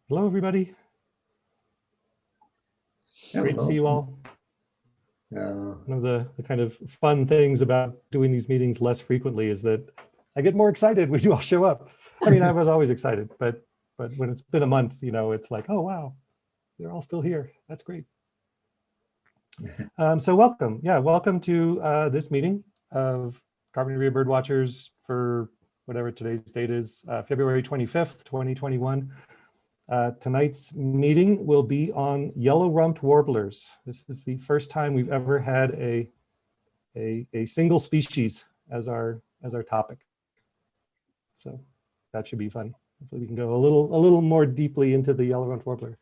Hello, everybody. Great to see you all. One of the kind of fun things about doing these meetings less frequently is that I get more excited when you all show up. I mean, I was always excited, but when it's been a month, you know, it's like, oh, wow, they're all still here. That's great. So welcome. Yeah, welcome to this meeting of Carpinteria Birdwatchers for whatever today's date is, February 25th, 2021. Tonight's meeting will be on Yellow-rumped Warblers. This is the first time we've ever had a single species as our topic. So that should be fun. Hopefully we can go a little more deeply into the Yellow-rumped Warbler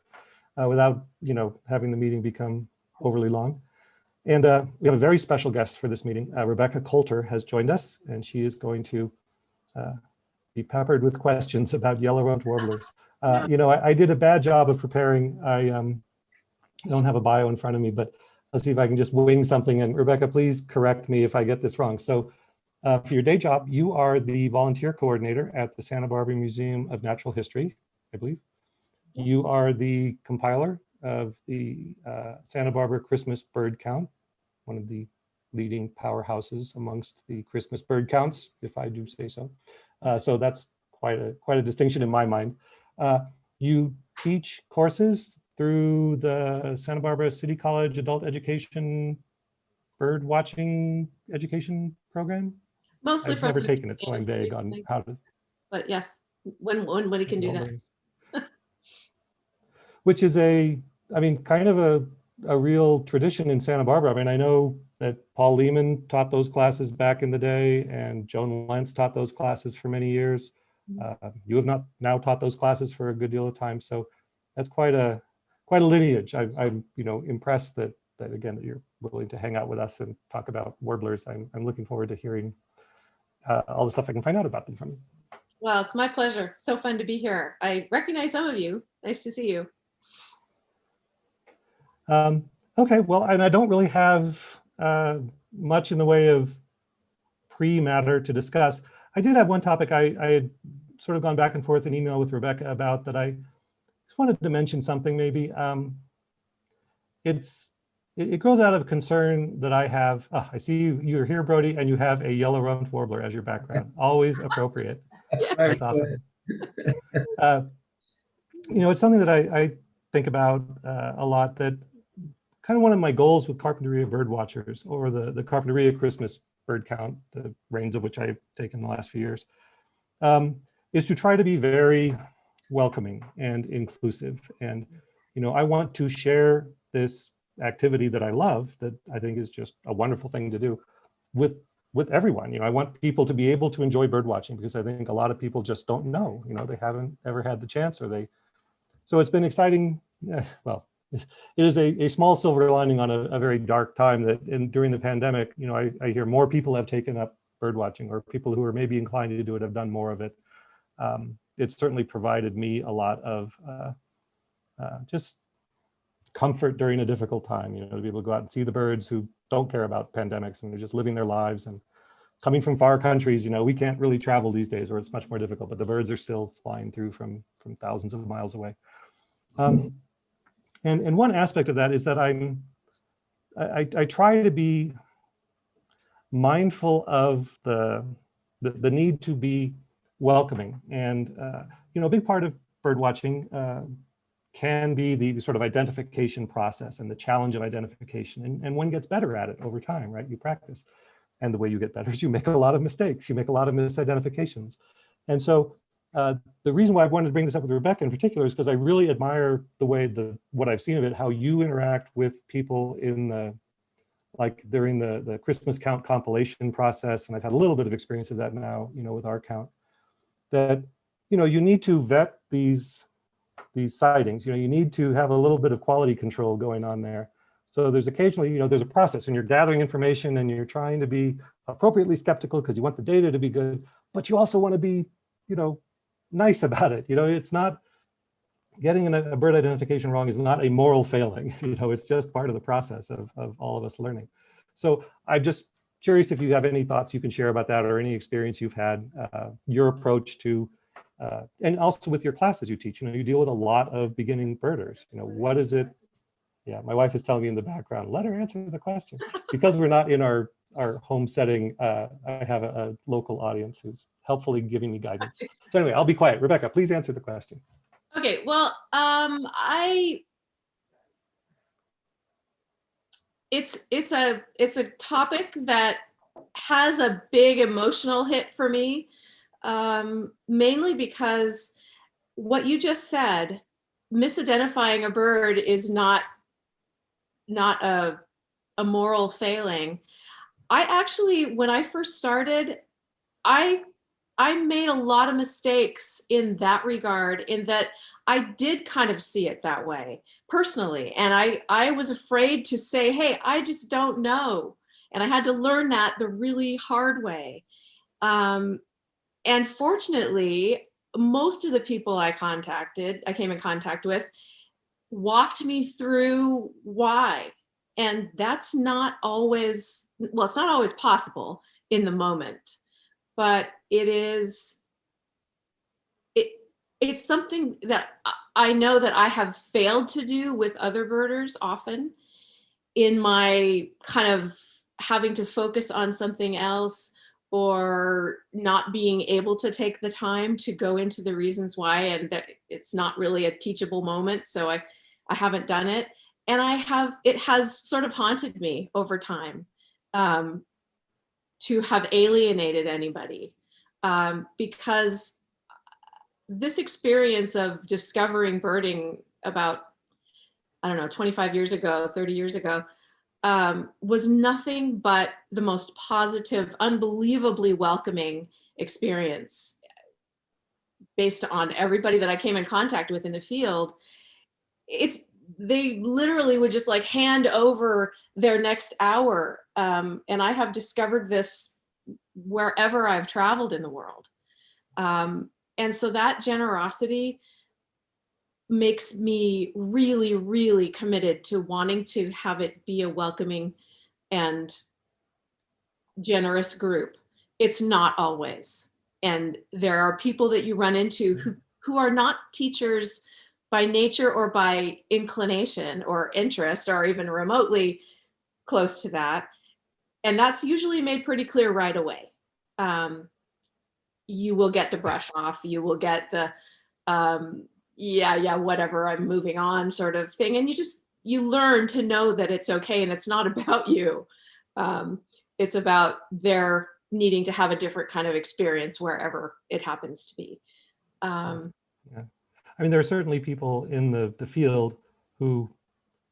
without, you know, having the meeting become overly long. And we have a very special guest for this meeting. Rebecca Coulter has joined us, and she is going to be peppered with questions about Yellow-rumped Warblers. You know, I did a bad job of preparing. I don't have a bio in front of me, but let's see if I can just wing something. And Rebecca, please correct me if I get this wrong. So for your day job, you are the volunteer coordinator at the Santa Barbara Museum of Natural History, I believe. You are the compiler of the Santa Barbara Christmas bird count, one of the leading powerhouses amongst the Christmas bird counts, if I do say so. So that's quite a distinction in my mind. You teach courses through the Santa Barbara City College Adult Education Bird Watching Education Program. Mostly I've never taken it, so I'm vague on how to. But yes, when he can do that. Which is I mean, kind of a real tradition in Santa Barbara. I mean, I know that Paul Lehman taught those classes back in the day, and Joan Lentz taught those classes for many years. You have not now taught those classes for a good deal of time, so that's quite a lineage. I'm you know, impressed that again that you're willing to hang out with us and talk about warblers. I'm looking forward to hearing all the stuff I can find out about them from you. Well, it's my pleasure. So fun to be here. I recognize some of you. Nice to see you. Okay, well, and I don't really have much in the way of pre-matter to discuss. I did have one topic I had sort of gone back and forth in email with Rebecca about that I just wanted to mention something maybe. It grows out of concern that I have. I see you're here, Brody, and you have a Yellow-rumped Warbler as your background. Always appropriate. That's awesome. You know, it's something that I think about a lot, that kind of one of my goals with Carpinteria Birdwatchers, or the Carpinteria Christmas bird count, the reins of which I've taken the last few years, is to try to be very welcoming and inclusive. And, you know, I want to share this activity that I love, that I think is just a wonderful thing to do, with everyone. You know, I want people to be able to enjoy bird watching, because I think a lot of people just don't know, you know, they haven't ever had the chance, or so it's been exciting. Well, it is a small silver lining on a very dark time, that during the pandemic, you know, I hear more people have taken up bird watching, or people who are maybe inclined to do it have done more of it. It's certainly provided me a lot of just comfort during a difficult time, you know, to be able to go out and see the birds who don't care about pandemics and they're just living their lives, and coming from far countries. You know, we can't really travel these days, or it's much more difficult, but the birds are still flying through from thousands of miles away. And one aspect of that is that I try to be mindful of the need to be welcoming. And you know, a big part of bird watching can be the sort of identification process and the challenge of identification. And one gets better at it over time, right? You practice. And the way you get better is you make a lot of mistakes. You make a lot of misidentifications. And so the reason why I wanted to bring this up with Rebecca in particular is because I really admire the way what I've seen of it, how you interact with people in like during the Christmas count compilation process. And I've had a little bit of experience of that now, you know, with our count, that, you know, you need to vet these sightings. You know, you need to have a little bit of quality control going on there. So there's occasionally, you know, there's a process, and you're gathering information, and you're trying to be appropriately skeptical because you want the data to be good, but you also want to be, you know, nice about it. You know, it's not getting a bird identification wrong is not a moral failing. You know, it's just part of the process of all of us learning. So I'm just curious if you have any thoughts you can share about that, or any experience you've had, your approach to And also with your classes you teach, you deal with a lot of beginning birders. What is it? Yeah, my wife is telling me in the background, let her answer the question. Because we're not in our home setting, I have a local audience who's helpfully giving me guidance. So anyway, I'll be quiet. Rebecca, please answer the question. Okay, well, it's a topic that has a big emotional hit for me, mainly because what you just said, misidentifying a bird is not a moral failing. I actually, when I first started, I made a lot of mistakes in that regard, in that I did kind of see it that way personally. And I was afraid to say, hey, I just don't know. And I had to learn that the really hard way. And fortunately, most of the people I came in contact with, walked me through why. And that's not always, well, it's not always possible in the moment, but it's something that I know that I have failed to do with other birders often, in my kind of having to focus on something else, or not being able to take the time to go into the reasons why, and that it's not really a teachable moment. So I haven't done it. And it has sort of haunted me over time, to have alienated anybody, because this experience of discovering birding about, I don't know, 25 years ago, 30 years ago, was nothing but the most positive, unbelievably welcoming experience based on everybody that I came in contact with in the field. They literally would just like hand over their next hour. And I have discovered this wherever I've traveled in the world. And so that generosity makes me really, really committed to wanting to have it be a welcoming and generous group. It's not always. And there are people that you run into who are not teachers by nature or by inclination or interest, or even remotely close to that. And that's usually made pretty clear right away. You will get the brush off, you will get the, yeah, whatever, I'm moving on sort of thing. And you learn to know that it's okay, and it's not about you. It's about their needing to have a different kind of experience wherever it happens to be. Yeah. I mean, there are certainly people in the field who,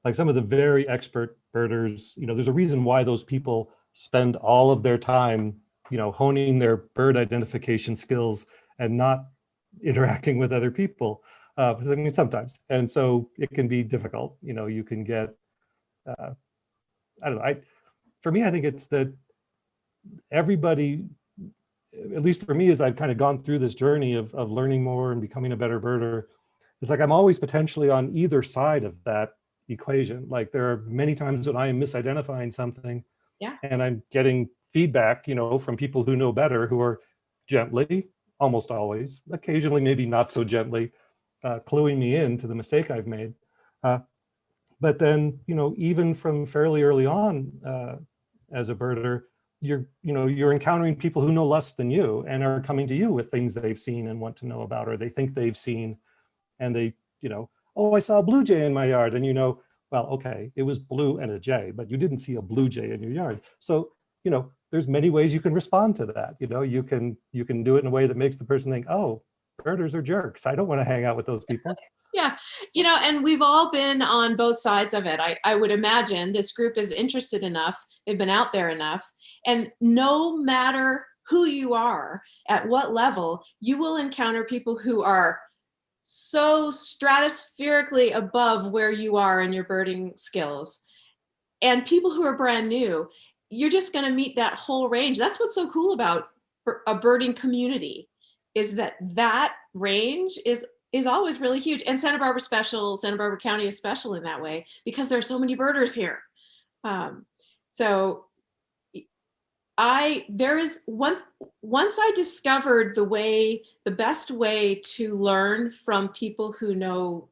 like some of the very expert birders, there's a reason why those people spend all of their time, honing their bird identification skills and not interacting with other people. I mean, sometimes. And so it can be difficult. You can get, I don't know, for me, I think it's that everybody, at least for me, as I've kind of gone through this journey of learning more and becoming a better birder, it's like I'm always potentially on either side of that equation. Like there are many times when I am misidentifying something, Yeah. and I'm getting feedback, from people who know better, who are gently, almost always, occasionally maybe not so gently, cluing me into the mistake I've made. But then, even from fairly early on as a birder, you're encountering people who know less than you and are coming to you with things they've seen and want to know about, or they think they've seen, and they, oh, I saw a blue jay in my yard, and well, okay, it was blue and a jay, but you didn't see a blue jay in your yard. So, there's many ways you can respond to that. You can do it in a way that makes the person think, oh, birders are jerks, I don't want to hang out with those people. Yeah, and we've all been on both sides of it. I would imagine this group is interested enough, they've been out there enough, and no matter who you are, at what level, you will encounter people who are so stratospherically above where you are in your birding skills. And people who are brand new, you're just going to meet that whole range. That's what's so cool about a birding community, is that range is always really huge. And Santa Barbara County is special in that way, because there are so many birders here. So once I discovered the best way to learn from people who know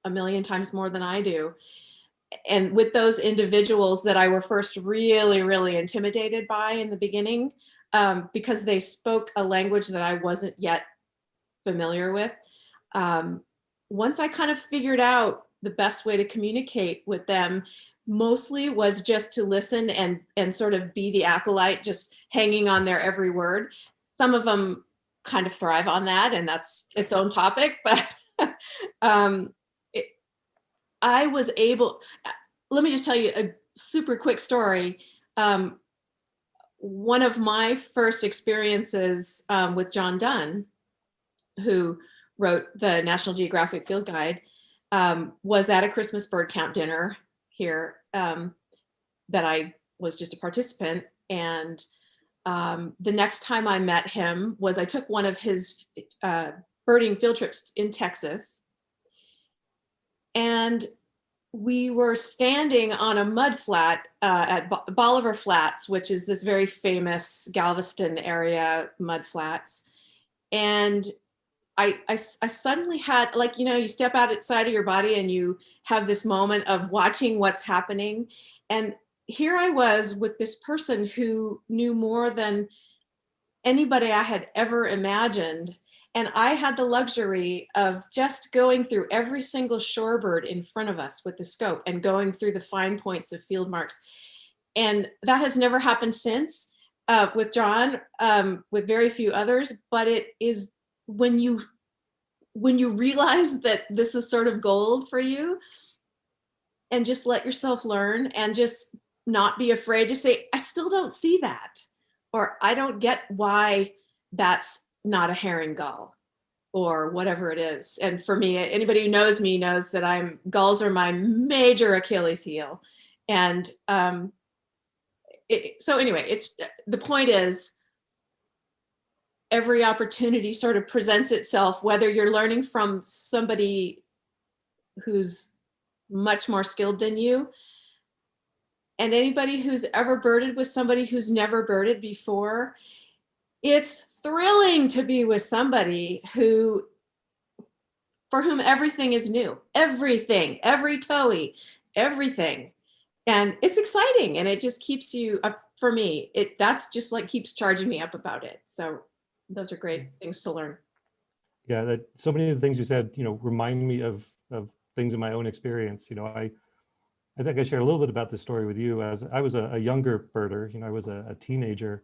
a million times more than I do, and with those individuals that I were first really, really intimidated by in the beginning, because they spoke a language that I wasn't yet familiar with. Once I kind of figured out the best way to communicate with them, mostly was just to listen and sort of be the acolyte, just hanging on their every word. Some of them kind of thrive on that, and that's its own topic, but I was able, let me just tell you a super quick story. One of my first experiences with John Donne, who wrote the National Geographic Field Guide, was at a Christmas bird count dinner here that I was just a participant. And the next time I met him was I took one of his birding field trips in Texas. And we were standing on a mud flat at Bolivar Flats, which is this very famous Galveston area mud flats. And I suddenly had, like, you know, you step outside of your body and you have this moment of watching what's happening. And here I was with this person who knew more than anybody I had ever imagined. And I had the luxury of just going through every single shorebird in front of us with the scope and going through the fine points of field marks. And that has never happened since with John, with very few others, but it is when you realize that this is sort of gold for you, and just let yourself learn and just not be afraid to say, I still don't see that, or I don't get why that's not a herring gull, or whatever it is. And for me, anybody who knows me knows that gulls are my major Achilles heel. And so anyway, the point is, every opportunity sort of presents itself, whether you're learning from somebody who's much more skilled than you, and anybody who's ever birded with somebody who's never birded before. It's thrilling to be with somebody for whom everything is new, everything, every towhee, everything. And it's exciting, and it just keeps you up. For me, that's just like keeps charging me up about it. So those are great things to learn. Yeah, so many of the things you said, you know, remind me of things in my own experience. You know, I think I shared a little bit about this story with you, as I was a younger birder. You know, I was a teenager,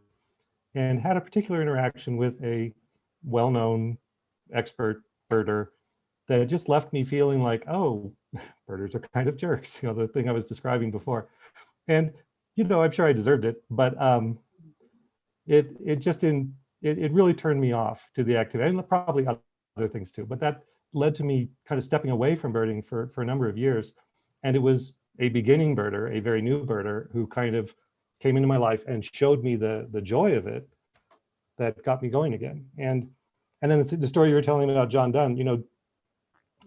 and had a particular interaction with a well-known expert birder that just left me feeling like, oh, birders are kind of jerks, you know, the thing I was describing before. And, you know, I'm sure I deserved it, but it really turned me off to the activity, and probably other things too, but that led to me kind of stepping away from birding for a number of years. And it was a beginning birder, a very new birder, who kind of came into my life and showed me the joy of it that got me going again. And then the story you were telling about John Donne, you know,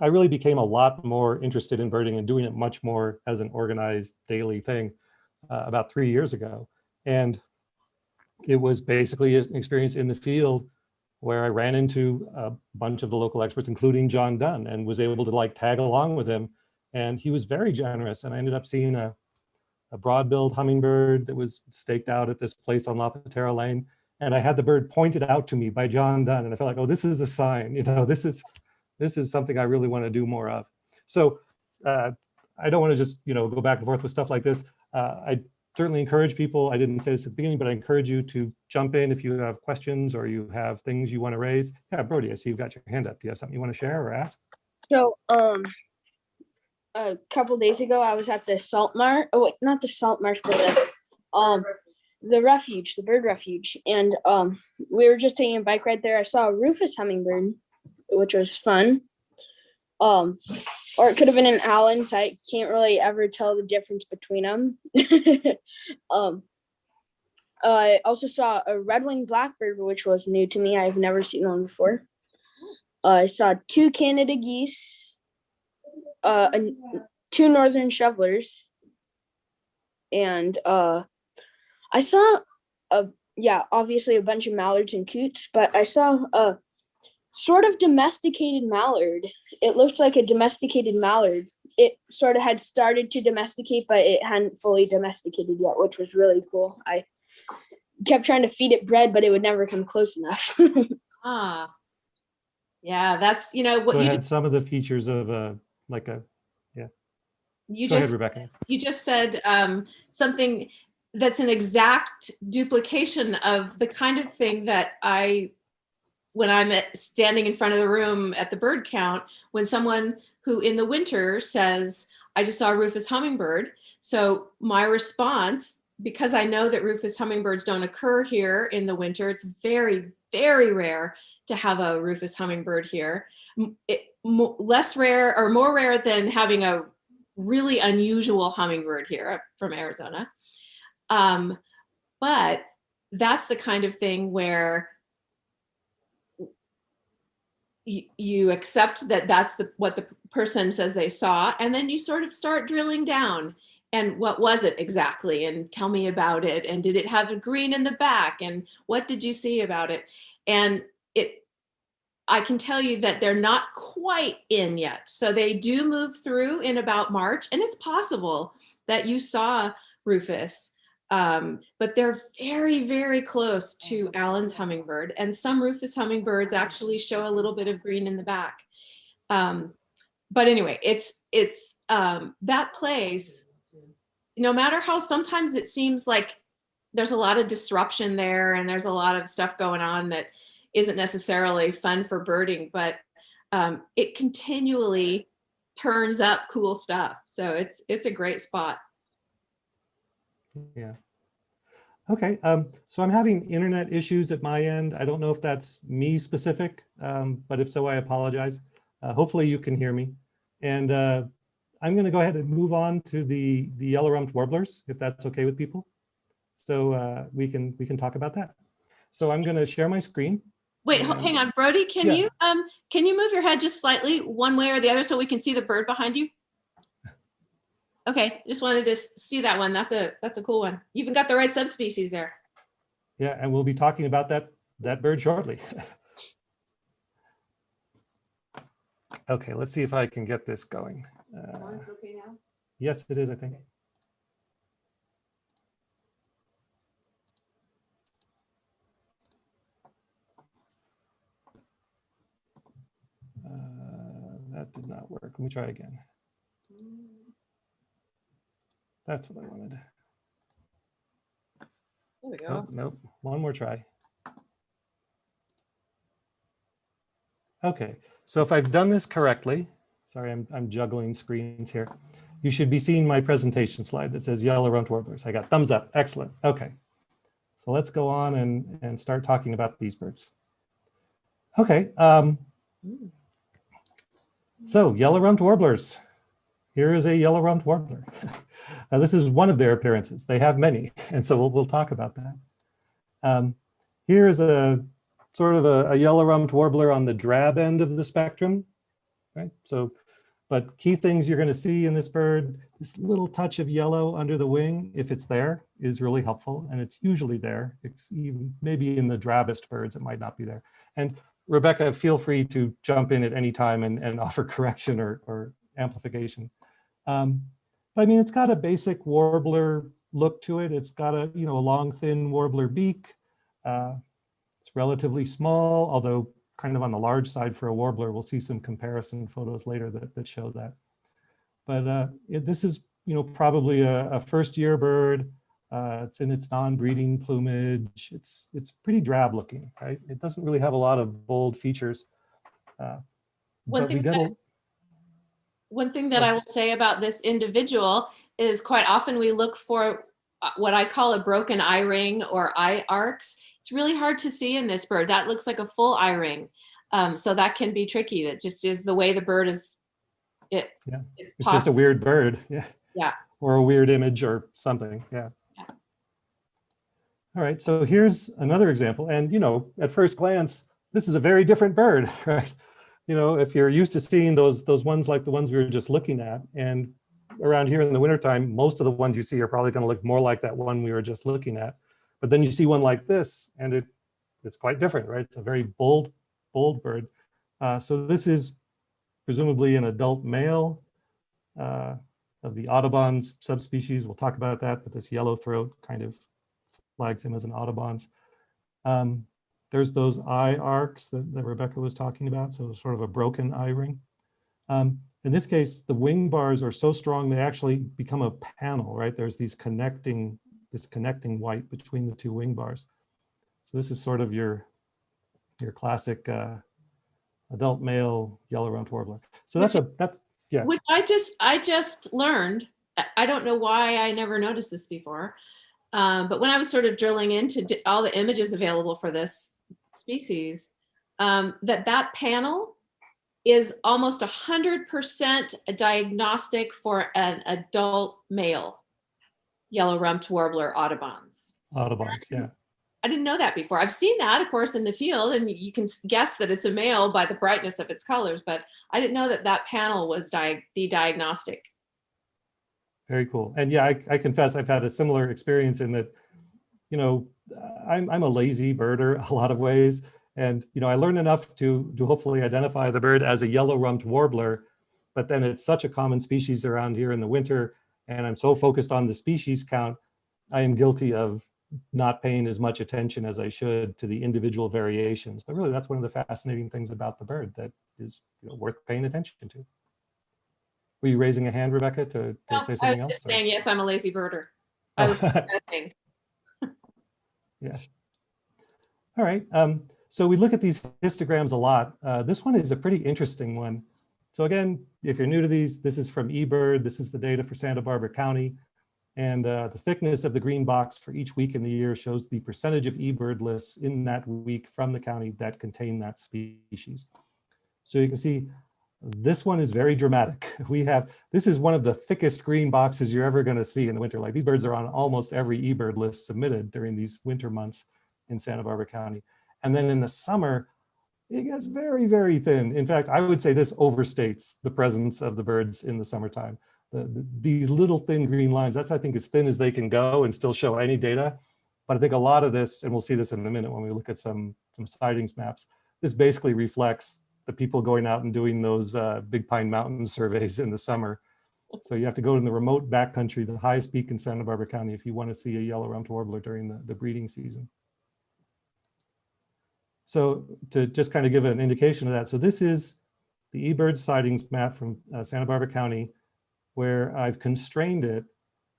I really became a lot more interested in birding and doing it much more as an organized daily thing about 3 years ago. And it was basically an experience in the field where I ran into a bunch of the local experts, including John Donne, and was able to like tag along with him. And he was very generous. And I ended up seeing a broad-billed hummingbird that was staked out at this place on La Patera Lane. And I had the bird pointed out to me by John Donne. And I felt like, oh, this is a sign, you know, this is something I really want to do more of. So I don't want to just, you know, go back and forth with stuff like this. I certainly encourage people, I didn't say this at the beginning, but I encourage you to jump in if you have questions or you have things you want to raise. Yeah, Brody, I see you've got your hand up. Do you have something you want to share or ask? So, a couple days ago, I was at the salt marsh. Oh, wait, not the salt marsh, but the refuge, the bird refuge. And we were just taking a bike ride there. I saw a rufous hummingbird, which was fun. Or it could have been an Allen's. I can't really ever tell the difference between them. I also saw a red-winged blackbird, which was new to me. I've never seen one before. I saw 2 Canada geese, 2 northern shovelers, and I saw yeah, obviously a bunch of mallards and coots, but I saw a sort of domesticated mallard. It looked like a domesticated mallard. It sort of had started to domesticate, but it hadn't fully domesticated yet, which was really cool. I kept trying to feed it bread, but it would never come close enough. Ah, yeah, that's, you know, what So it you had some of the features of you Go ahead, just Rebecca. you just said something that's an exact duplication of the kind of thing that when I'm standing in front of the room at the bird count, when someone who in the winter says, I just saw a rufous hummingbird. So my response, because I know that rufous hummingbirds don't occur here in the winter, it's very, very rare to have a rufous hummingbird here. Less rare or more rare than having a really unusual hummingbird here from Arizona. But that's the kind of thing where you accept that that's what the person says they saw, and then you sort of start drilling down. And what was it exactly? And tell me about it. And did it have a green in the back? And what did you see about it? And I can tell you that they're not quite in yet. So they do move through in about March, and it's possible that you saw rufous, but they're very, very close to Allen's hummingbird. And some rufous hummingbirds actually show a little bit of green in the back. But anyway, it's that place, no matter how sometimes it seems like there's a lot of disruption there and there's a lot of stuff going on that isn't necessarily fun for birding, but it continually turns up cool stuff. So it's a great spot. Yeah. Okay. So I'm having internet issues at my end. I don't know if that's me specific, but if so, I apologize. Hopefully you can hear me. And I'm going to go ahead and move on to the yellow-rumped warblers, if that's okay with people. So we can talk about that. So I'm going to share my screen. Wait, hang on, Brody. Can you move your head just slightly one way or the other so we can see the bird behind you? Okay, just wanted to see that one. That's a cool one. You even got the right subspecies there. Yeah, and we'll be talking about that bird shortly. Okay, let's see if I can get this going. It's okay now? Yes, it is, I think. That did not work. Let me try again. That's what I wanted. There we go. Oh, nope, one more try. Okay, so if I've done this correctly, sorry, I'm juggling screens here. You should be seeing my presentation slide that says yellow-rumped warblers. I got thumbs up, excellent. Okay, so let's go on and start talking about these birds. Okay, so yellow-rumped warblers. Here is a yellow-rumped warbler. Now, this is one of their appearances. They have many, and so we'll talk about that. Here is a sort of a yellow-rumped warbler on the drab end of the spectrum, right? So, but key things you're going to see in this bird, this little touch of yellow under the wing, if it's there, is really helpful, and it's usually there. It's even maybe in the drabbest birds, it might not be there. And Rebecca, feel free to jump in at any time and offer correction or amplification. But I mean, it's got a basic warbler look to it. It's got a long, thin warbler beak. It's relatively small, although kind of on the large side for a warbler. We'll see some comparison photos later that show that. But this is probably a first-year bird. It's in its non-breeding plumage. It's pretty drab looking, right? It doesn't really have a lot of bold features. One thing that I will say about this individual is quite often we look for what I call a broken eye ring or eye arcs. It's really hard to see in this bird. That looks like a full eye ring. So that can be tricky. That just is the way the bird is. It's just a weird bird. Yeah. Yeah. Or a weird image or something. Yeah. All right, so here's another example. And, at first glance, this is a very different bird, right? If you're used to seeing those ones like the ones we were just looking at, and around here in the wintertime, most of the ones you see are probably going to look more like that one we were just looking at. But then you see one like this, and it's quite different, right? It's a very bold bird. So this is presumably an adult male of the Audubon subspecies. We'll talk about that, but this yellow throat kind of flags him as an Audubon's. There's those eye arcs that Rebecca was talking about, so sort of a broken eye ring. In this case, the wing bars are so strong they actually become a panel, right? There's this connecting white between the two wing bars. So this is sort of your classic adult male yellow-rumped warbler. So that's yeah. Which I just learned. I don't know why I never noticed this before. But when I was sort of drilling into all the images available for this species, that panel is almost 100% a diagnostic for an adult male yellow-rumped warbler Audubon's. Audubon's, yeah. I didn't know that before. I've seen that, of course, in the field, and you can guess that it's a male by the brightness of its colors, but I didn't know that panel was the diagnostic. Very cool. And yeah, I confess I've had a similar experience in that, you know, I'm a lazy birder a lot of ways. And, you know, I learned enough to hopefully identify the bird as a yellow-rumped warbler, but then it's such a common species around here in the winter, and I'm so focused on the species count, I am guilty of not paying as much attention as I should to the individual variations. But really, that's one of the fascinating things about the bird that is, you know, worth paying attention to. Were you raising a hand, Rebecca, to say something else? I was just saying, yes, I'm a lazy birder. I was confessing. Yeah. All right. So we look at these histograms a lot. This one is a pretty interesting one. So again, if you're new to these, this is from eBird. This is the data for Santa Barbara County. And the thickness of the green box for each week in the year shows the percentage of eBird lists in that week from the county that contain that species. So you can see this one is very dramatic. This is one of the thickest green boxes you're ever going to see in the winter. Like, these birds are on almost every eBird list submitted during these winter months in Santa Barbara County. And then in the summer, it gets very, very thin. In fact, I would say this overstates the presence of the birds in the summertime. These little thin green lines, that's, I think, as thin as they can go and still show any data. But I think a lot of this, and we'll see this in a minute when we look at some sightings maps, this basically reflects the people going out and doing those Big Pine Mountain surveys in the summer. So you have to go in the remote backcountry, the highest peak in Santa Barbara County, if you want to see a yellow-rumped warbler during the breeding season. So to just kind of give an indication of that, so this is the eBird sightings map from Santa Barbara County, where I've constrained it.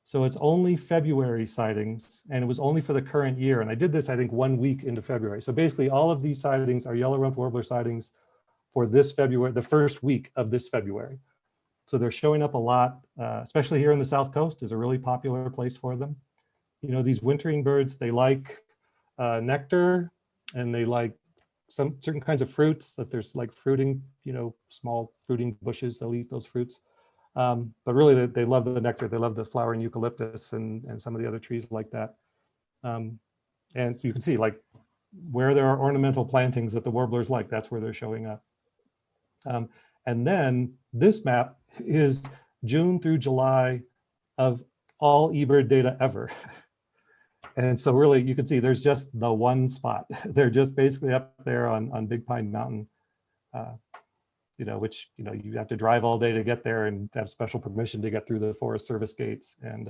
So it's only February sightings, and it was only for the current year. And I did this, I think, 1 week into February. So basically all of these sightings are yellow-rumped warbler sightings for this February, the first week of this February. So they're showing up a lot, especially here in the South Coast is a really popular place for them. You know, these wintering birds, they like nectar, and they like some certain kinds of fruits. If there's like fruiting, you know, small fruiting bushes, they'll eat those fruits. But really, they love the nectar. They love the flowering eucalyptus and some of the other trees like that. And you can see, like, where there are ornamental plantings that the warblers like, that's where they're showing up. And then this map is June through July of all eBird data ever. And so really, you can see there's just the one spot. They're just basically up there on Big Pine Mountain, you know, which, you know, you have to drive all day to get there and have special permission to get through the Forest Service gates. And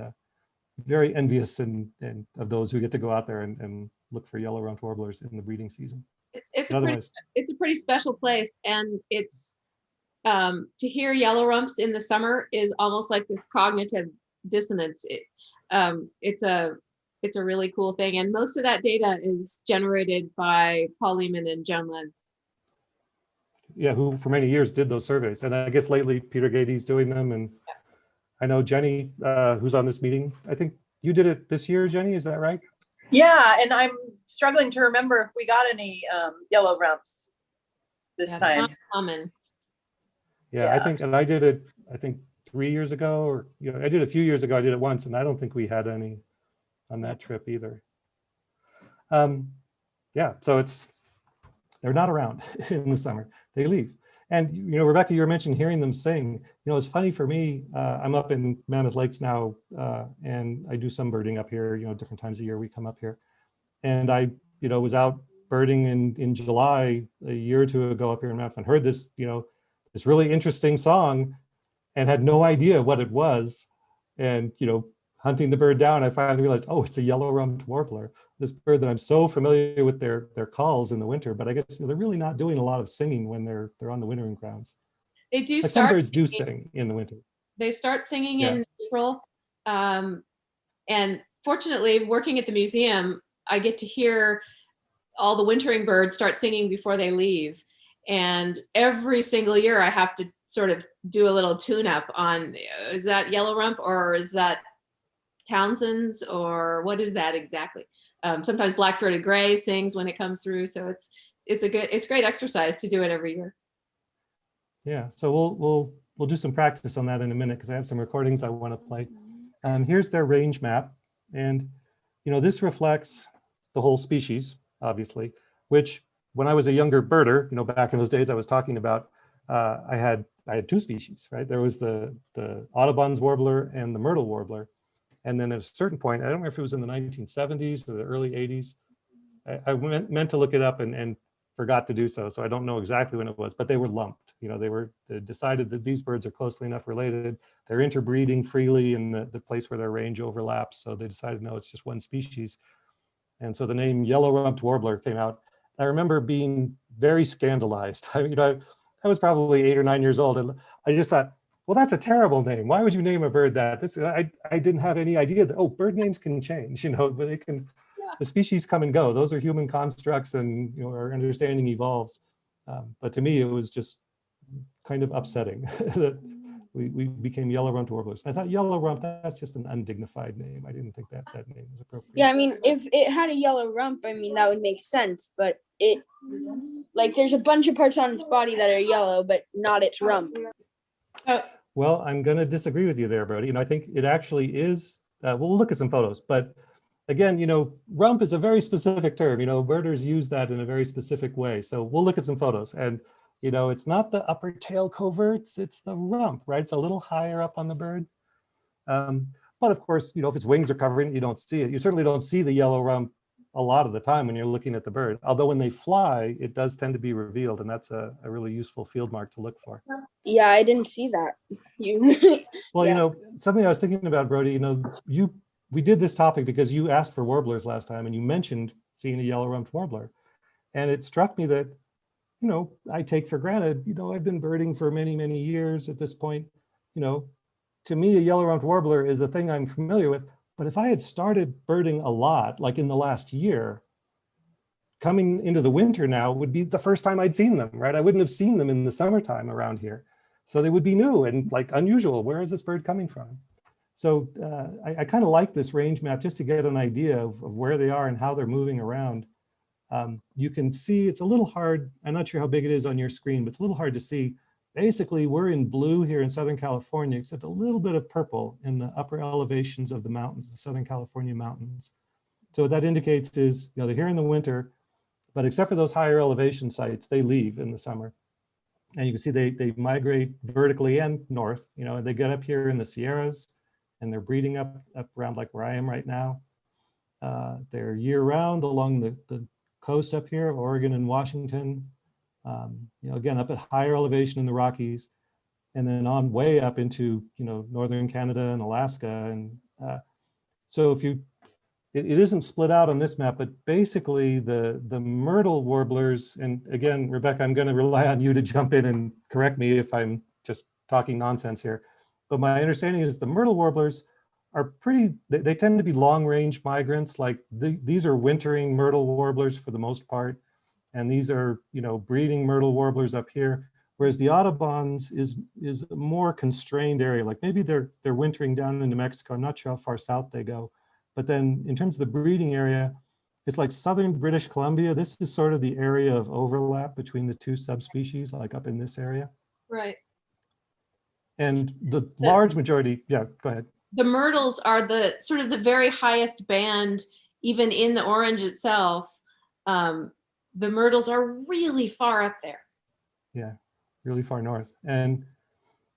very envious of those who get to go out there and look for yellow-rumped warblers in the breeding season. It's a pretty special place, and it's to hear yellow-rumps in the summer is almost like this cognitive dissonance. It's a really cool thing, and most of that data is generated by Paul Lehman and Joan Lentz. Yeah, who for many years did those surveys, and I guess lately Peter Gady's doing them, and yeah. I know Jenny, who's on this meeting. I think you did it this year, Jenny. Is that right? Yeah, and I'm struggling to remember if we got any yellow rumps this time. Not common. Yeah, I think, and I did it, I think 3 years ago, or, you know, I did a few years ago. I did it once, and I don't think we had any on that trip either. Yeah, so they're not around in the summer. They leave. And, you know, Rebecca, you were mentioning hearing them sing. You know, it's funny for me, I'm up in Mammoth Lakes now, and I do some birding up here, you know, different times of year we come up here. And I, was out birding in July a year or two ago up here in Mountain, and heard this, this really interesting song and had no idea what it was. And, hunting the bird down, I finally realized, oh, it's a yellow-rumped warbler, this bird that I'm so familiar with their calls in the winter, but I guess they're really not doing a lot of singing when they're on the wintering grounds. They do Like start. some birds do sing in the winter. They start singing Yeah. in April. And fortunately, working at the museum, I get to hear all the wintering birds start singing before they leave. And every single year I have to sort of do a little tune-up on, is that Yellow-rump or is that Townsend's, or what is that exactly? Sometimes black-throated gray sings when it comes through. So it's great exercise to do it every year. Yeah, so we'll do some practice on that in a minute because I have some recordings I want to play. Here's their range map, and this reflects the whole species, obviously, which when I was a younger birder, back in those days I was talking about, I had two species, right? There was the Audubon's warbler and the Myrtle warbler. And then at a certain point, I don't know if it was in the 1970s or the early 80s, I meant to look it up and forgot to do so. So I don't know exactly when it was, but they were lumped. They decided that these birds are closely enough related. They're interbreeding freely in the place where their range overlaps. So they decided, no, it's just one species. And so the name Yellow-rumped warbler came out. I remember being very scandalized. I was probably 8 or 9 years old, and I just thought, well, that's a terrible name. Why would you name a bird that? I didn't have any idea that, oh, bird names can change, but they can, the species come and go. Those are human constructs, and our understanding evolves. But to me, it was just kind of upsetting that we became yellow-rumped warblers. I thought yellow-rump, that's just an undignified name. I didn't think that name was appropriate. Yeah, I mean, if it had a yellow rump, I mean, that would make sense. But there's a bunch of parts on its body that are yellow, but not its rump. Well, I'm going to disagree with you there, Brody. I think it actually is. We'll look at some photos, but again, rump is a very specific term. Birders use that in a very specific way. So we'll look at some photos, and it's not the upper tail coverts, it's the rump, right? It's a little higher up on the bird. But of course, if its wings are covering it, you don't see it. You certainly don't see the yellow rump a lot of the time when you're looking at the bird. Although when they fly, it does tend to be revealed, and that's a really useful field mark to look for. Yeah, I didn't see that. Well, yeah. Something I was thinking about, Brody, we did this topic because you asked for warblers last time, and you mentioned seeing a yellow-rumped warbler. And it struck me that, I take for granted, I've been birding for many, many years at this point. To me, a yellow-rumped warbler is a thing I'm familiar with. But if I had started birding a lot, like in the last year, coming into the winter now would be the first time I'd seen them, right? I wouldn't have seen them in the summertime around here. So they would be new and unusual. Where is this bird coming from? So I kind of like this range map just to get an idea of where they are and how they're moving around. You can see it's a little hard. I'm not sure how big it is on your screen, but it's a little hard to see. Basically, we're in blue here in Southern California, except a little bit of purple in the upper elevations of the mountains, the Southern California mountains. So what that indicates is, they're here in the winter, but except for those higher elevation sites, they leave in the summer. And you can see they migrate vertically and north. They get up here in the Sierras, and they're breeding up around like where I am right now. They're year-round along the coast up here, Oregon and Washington. Again, up at higher elevation in the Rockies, and then on way up into, northern Canada and Alaska. And so if it isn't split out on this map, but basically the Myrtle warblers, and again, Rebecca, I'm going to rely on you to jump in and correct me if I'm just talking nonsense here. But my understanding is the Myrtle warblers are they tend to be long range migrants. Like these are wintering Myrtle warblers for the most part. And these are, breeding Myrtle warblers up here, whereas the Audubon's is a more constrained area. Like maybe they're wintering down into Mexico. I'm not sure how far south they go. But then in terms of the breeding area, it's like southern British Columbia. This is sort of the area of overlap between the two subspecies, like up in this area. Right. And the large majority, yeah, go ahead. The myrtles are the sort of the very highest band, even in the orange itself. The myrtles are really far up there. Yeah, really far north. And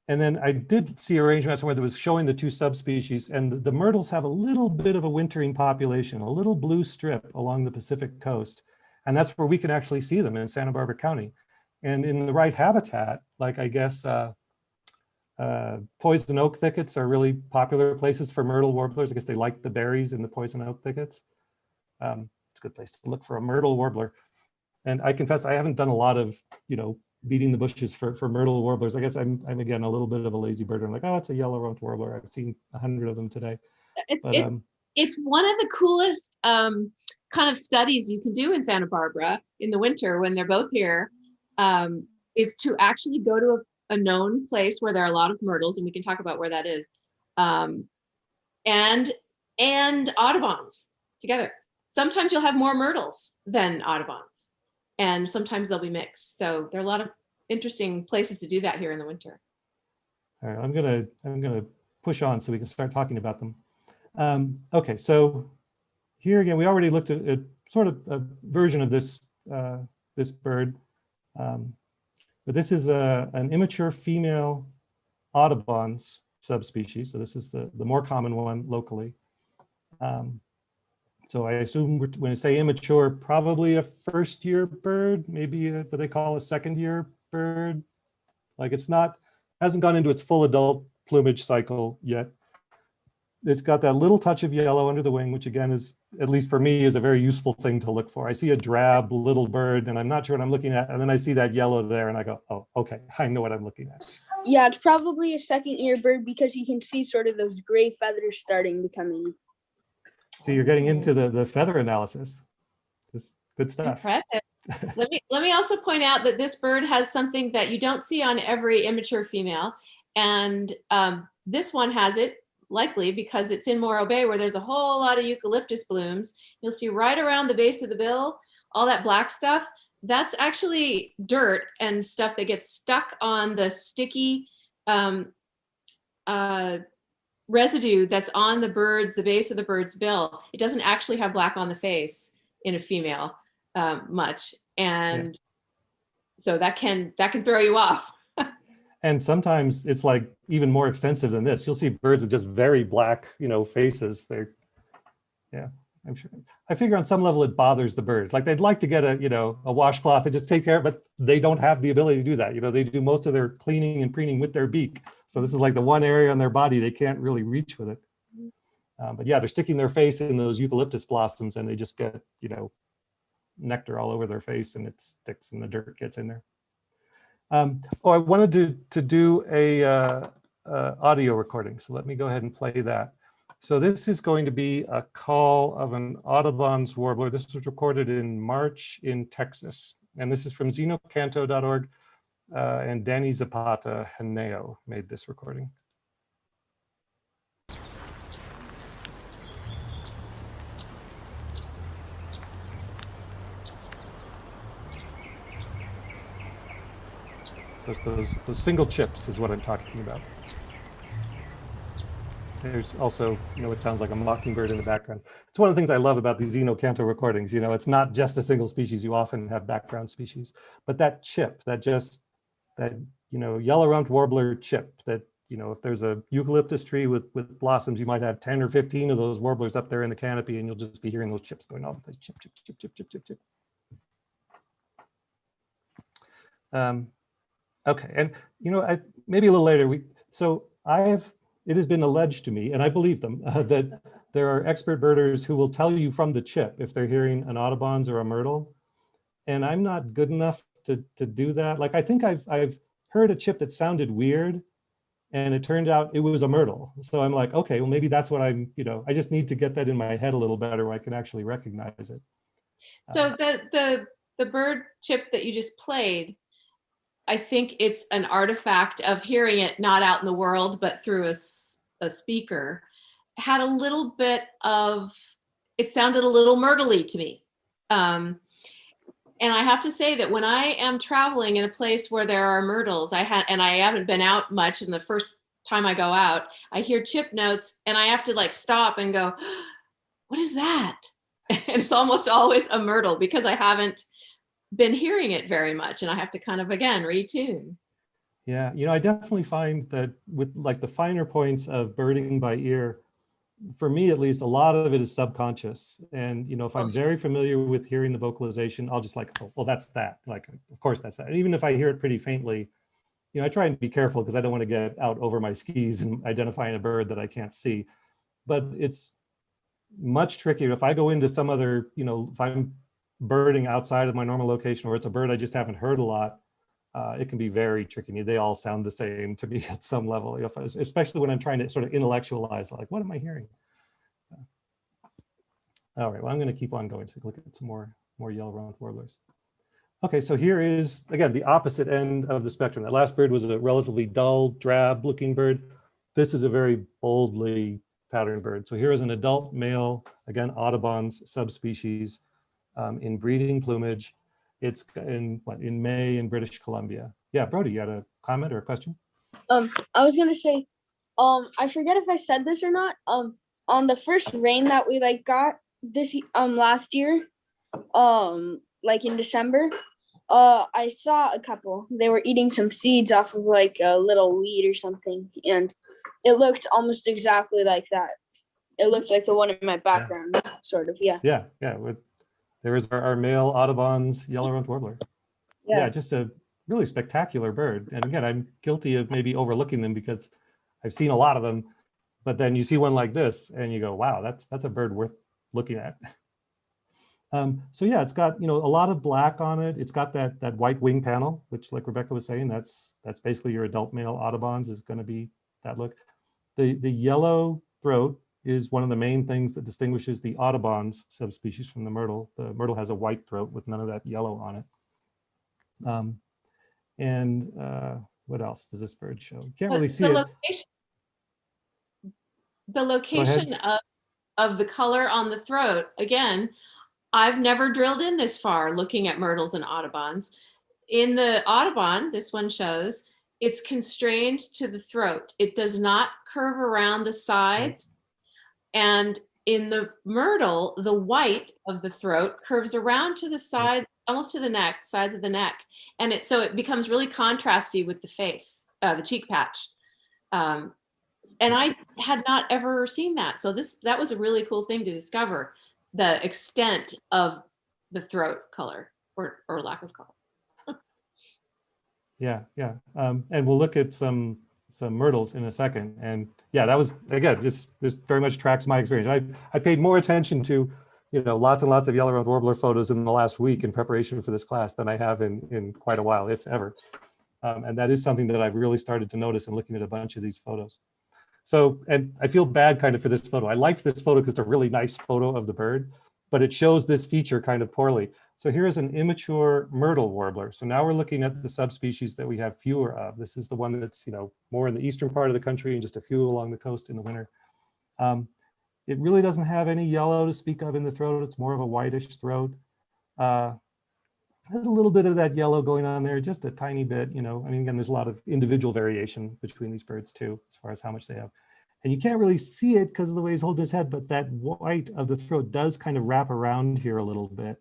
And then I did see a range map somewhere that was showing the two subspecies, and the myrtles have a little bit of a wintering population, a little blue strip along the Pacific coast. And that's where we can actually see them in Santa Barbara County. And in the right habitat, like I guess poison oak thickets are really popular places for myrtle warblers. I guess they like the berries in the poison oak thickets. It's a good place to look for a myrtle warbler. And I confess, I haven't done a lot of, beating the bushes for myrtle warblers. I guess I'm again a little bit of a lazy bird. I'm like, oh, it's a yellow-rumped warbler. I've seen 100 of them today. It's one of the coolest kind of studies you can do in Santa Barbara in the winter when they're both here, is to actually go to a known place where there are a lot of myrtles, and we can talk about where that is, and Audubons together. Sometimes you'll have more myrtles than Audubons, and sometimes they'll be mixed. So there are a lot of interesting places to do that here in the winter. All right, I'm gonna push on so we can start talking about them. Okay, so here again, we already looked at sort of a version of this this bird, but this is an immature female Audubon's subspecies. So this is the more common one locally. So I assume when I say immature, probably a first-year bird, maybe what they call a second-year bird. Like hasn't gone into its full adult plumage cycle yet. It's got that little touch of yellow under the wing, which again is, at least for me, is a very useful thing to look for. I see a drab little bird and I'm not sure what I'm looking at. And then I see that yellow there and I go, oh, okay, I know what I'm looking at. Yeah, it's probably a second-year bird because you can see sort of those gray feathers starting to come in. See, you're getting into the feather analysis. This good stuff. Impressive. Let me also point out that this bird has something that you don't see on every immature female. And this one has it, likely because it's in Morro Bay where there's a whole lot of eucalyptus blooms. You'll see right around the base of the bill, all that black stuff. That's actually dirt and stuff that gets stuck on the sticky residue that's on the base of the bird's bill. It doesn't actually have black on the face in a female much. And so that can throw you off. And sometimes it's like even more extensive than this. You'll see birds with just very black, faces. I'm sure. I figure on some level it bothers the birds. Like they'd like to get a washcloth and just take care of it, but they don't have the ability to do that. They do most of their cleaning and preening with their beak. So this is like the one area on their body they can't really reach with it. But yeah, they're sticking their face in those eucalyptus blossoms and they just get, nectar all over their face and it sticks and the dirt gets in there. I wanted to do a audio recording. So let me go ahead and play that. So this is going to be a call of an Audubon's warbler. This was recorded in March in Texas. And this is from xenocanto.org. And Danny Zapata Henao made this recording. So it's those single chips is what I'm talking about. There's also, it sounds like a mockingbird in the background. It's one of the things I love about these Xenocanto recordings. It's not just a single species. You often have background species, but that chip, that yellow-rumped warbler chip that, if there's a eucalyptus tree with blossoms, you might have 10 or 15 of those warblers up there in the canopy and you'll just be hearing those chips going off. Chip, chip, chip, chip, chip, chip, chip. Okay, and maybe a little later, it has been alleged to me, and I believe them, that there are expert birders who will tell you from the chip if they're hearing an Audubon's or a Myrtle, and I'm not good enough to do that. Like I think I've heard a chip that sounded weird, and it turned out it was a Myrtle. So I'm like, okay, well maybe that's what I just need to get that in my head a little better where I can actually recognize it. So the bird chip that you just played, I think it's an artifact of hearing it not out in the world, but through a speaker, had a little bit of, it sounded a little myrtle-y to me. And I have to say that when I am traveling in a place where there are myrtles, and I haven't been out much, and the first time I go out, I hear chip notes and I have to stop and go, what is that? And it's almost always a myrtle because I haven't been hearing it very much and I have to kind of, again, retune. Yeah, I definitely find that with like the finer points of birding by ear, for me at least, a lot of it is subconscious. And, if I'm very familiar with hearing the vocalization, I'll just like, oh, well, that's that. Like, of course, that's that. And even if I hear it pretty faintly, I try and be careful because I don't want to get out over my skis and identifying a bird that I can't see. But it's much trickier if I go into some other, if I'm birding outside of my normal location or it's a bird I just haven't heard a lot. It can be very tricky. They all sound the same to me at some level, especially when I'm trying to sort of intellectualize, like, what am I hearing? All right, well, I'm going to keep on going so we can look at some more yellow-rumped warblers. Okay, so here is, again, the opposite end of the spectrum. That last bird was a relatively dull, drab-looking bird. This is a very boldly patterned bird. So here is an adult male, again, Audubon's subspecies in breeding plumage. It's in May in British Columbia. Yeah, Brody, you had a comment or a question? I was gonna say, I forget if I said this or not. On the first rain that we got this last year, like in December, I saw a couple. They were eating some seeds off of like a little weed or something, and it looked almost exactly like that. It looked like the one in my background, sort of. Yeah. Yeah. There is our male Audubon's yellow-rumped warbler. Yeah, just a really spectacular bird. And again, I'm guilty of maybe overlooking them because I've seen a lot of them, but then you see one like this and you go, wow, that's a bird worth looking at. So yeah, it's got, a lot of black on it. It's got that white wing panel, which like Rebecca was saying, that's basically your adult male Audubon's is going to be that look. The yellow throat is one of the main things that distinguishes the Audubon's subspecies from the Myrtle. The Myrtle has a white throat with none of that yellow on it. What else does this bird show? You can't really see it. The location of the color on the throat, again, I've never drilled in this far looking at Myrtles and Audubons. In the Audubon, this one shows, it's constrained to the throat. It does not curve around the sides. And in the Myrtle, the white of the throat curves around to the sides, almost to the neck, sides of the neck. And so it becomes really contrasty with the face, the cheek patch. And I had not ever seen that. So that was a really cool thing to discover, the extent of the throat color or lack of color. Yeah. And we'll look at some Myrtles in a second. And yeah, that was, again, this very much tracks my experience. I paid more attention to, lots and lots of yellow-rumped warbler photos in the last week in preparation for this class than I have in quite a while, if ever. And that is something that I've really started to notice in looking at a bunch of these photos. So, and I feel bad kind of for this photo. I liked this photo because it's a really nice photo of the bird, but it shows this feature kind of poorly. So here is an immature Myrtle warbler. So now we're looking at the subspecies that we have fewer of. This is the one that's, more in the eastern part of the country and just a few along the coast in the winter. It really doesn't have any yellow to speak of in the throat. It's more of a whitish throat. There's a little bit of that yellow going on there, just a tiny bit, again, there's a lot of individual variation between these birds too, as far as how much they have. And you can't really see it because of the way he's holding his head, but that white of the throat does kind of wrap around here a little bit.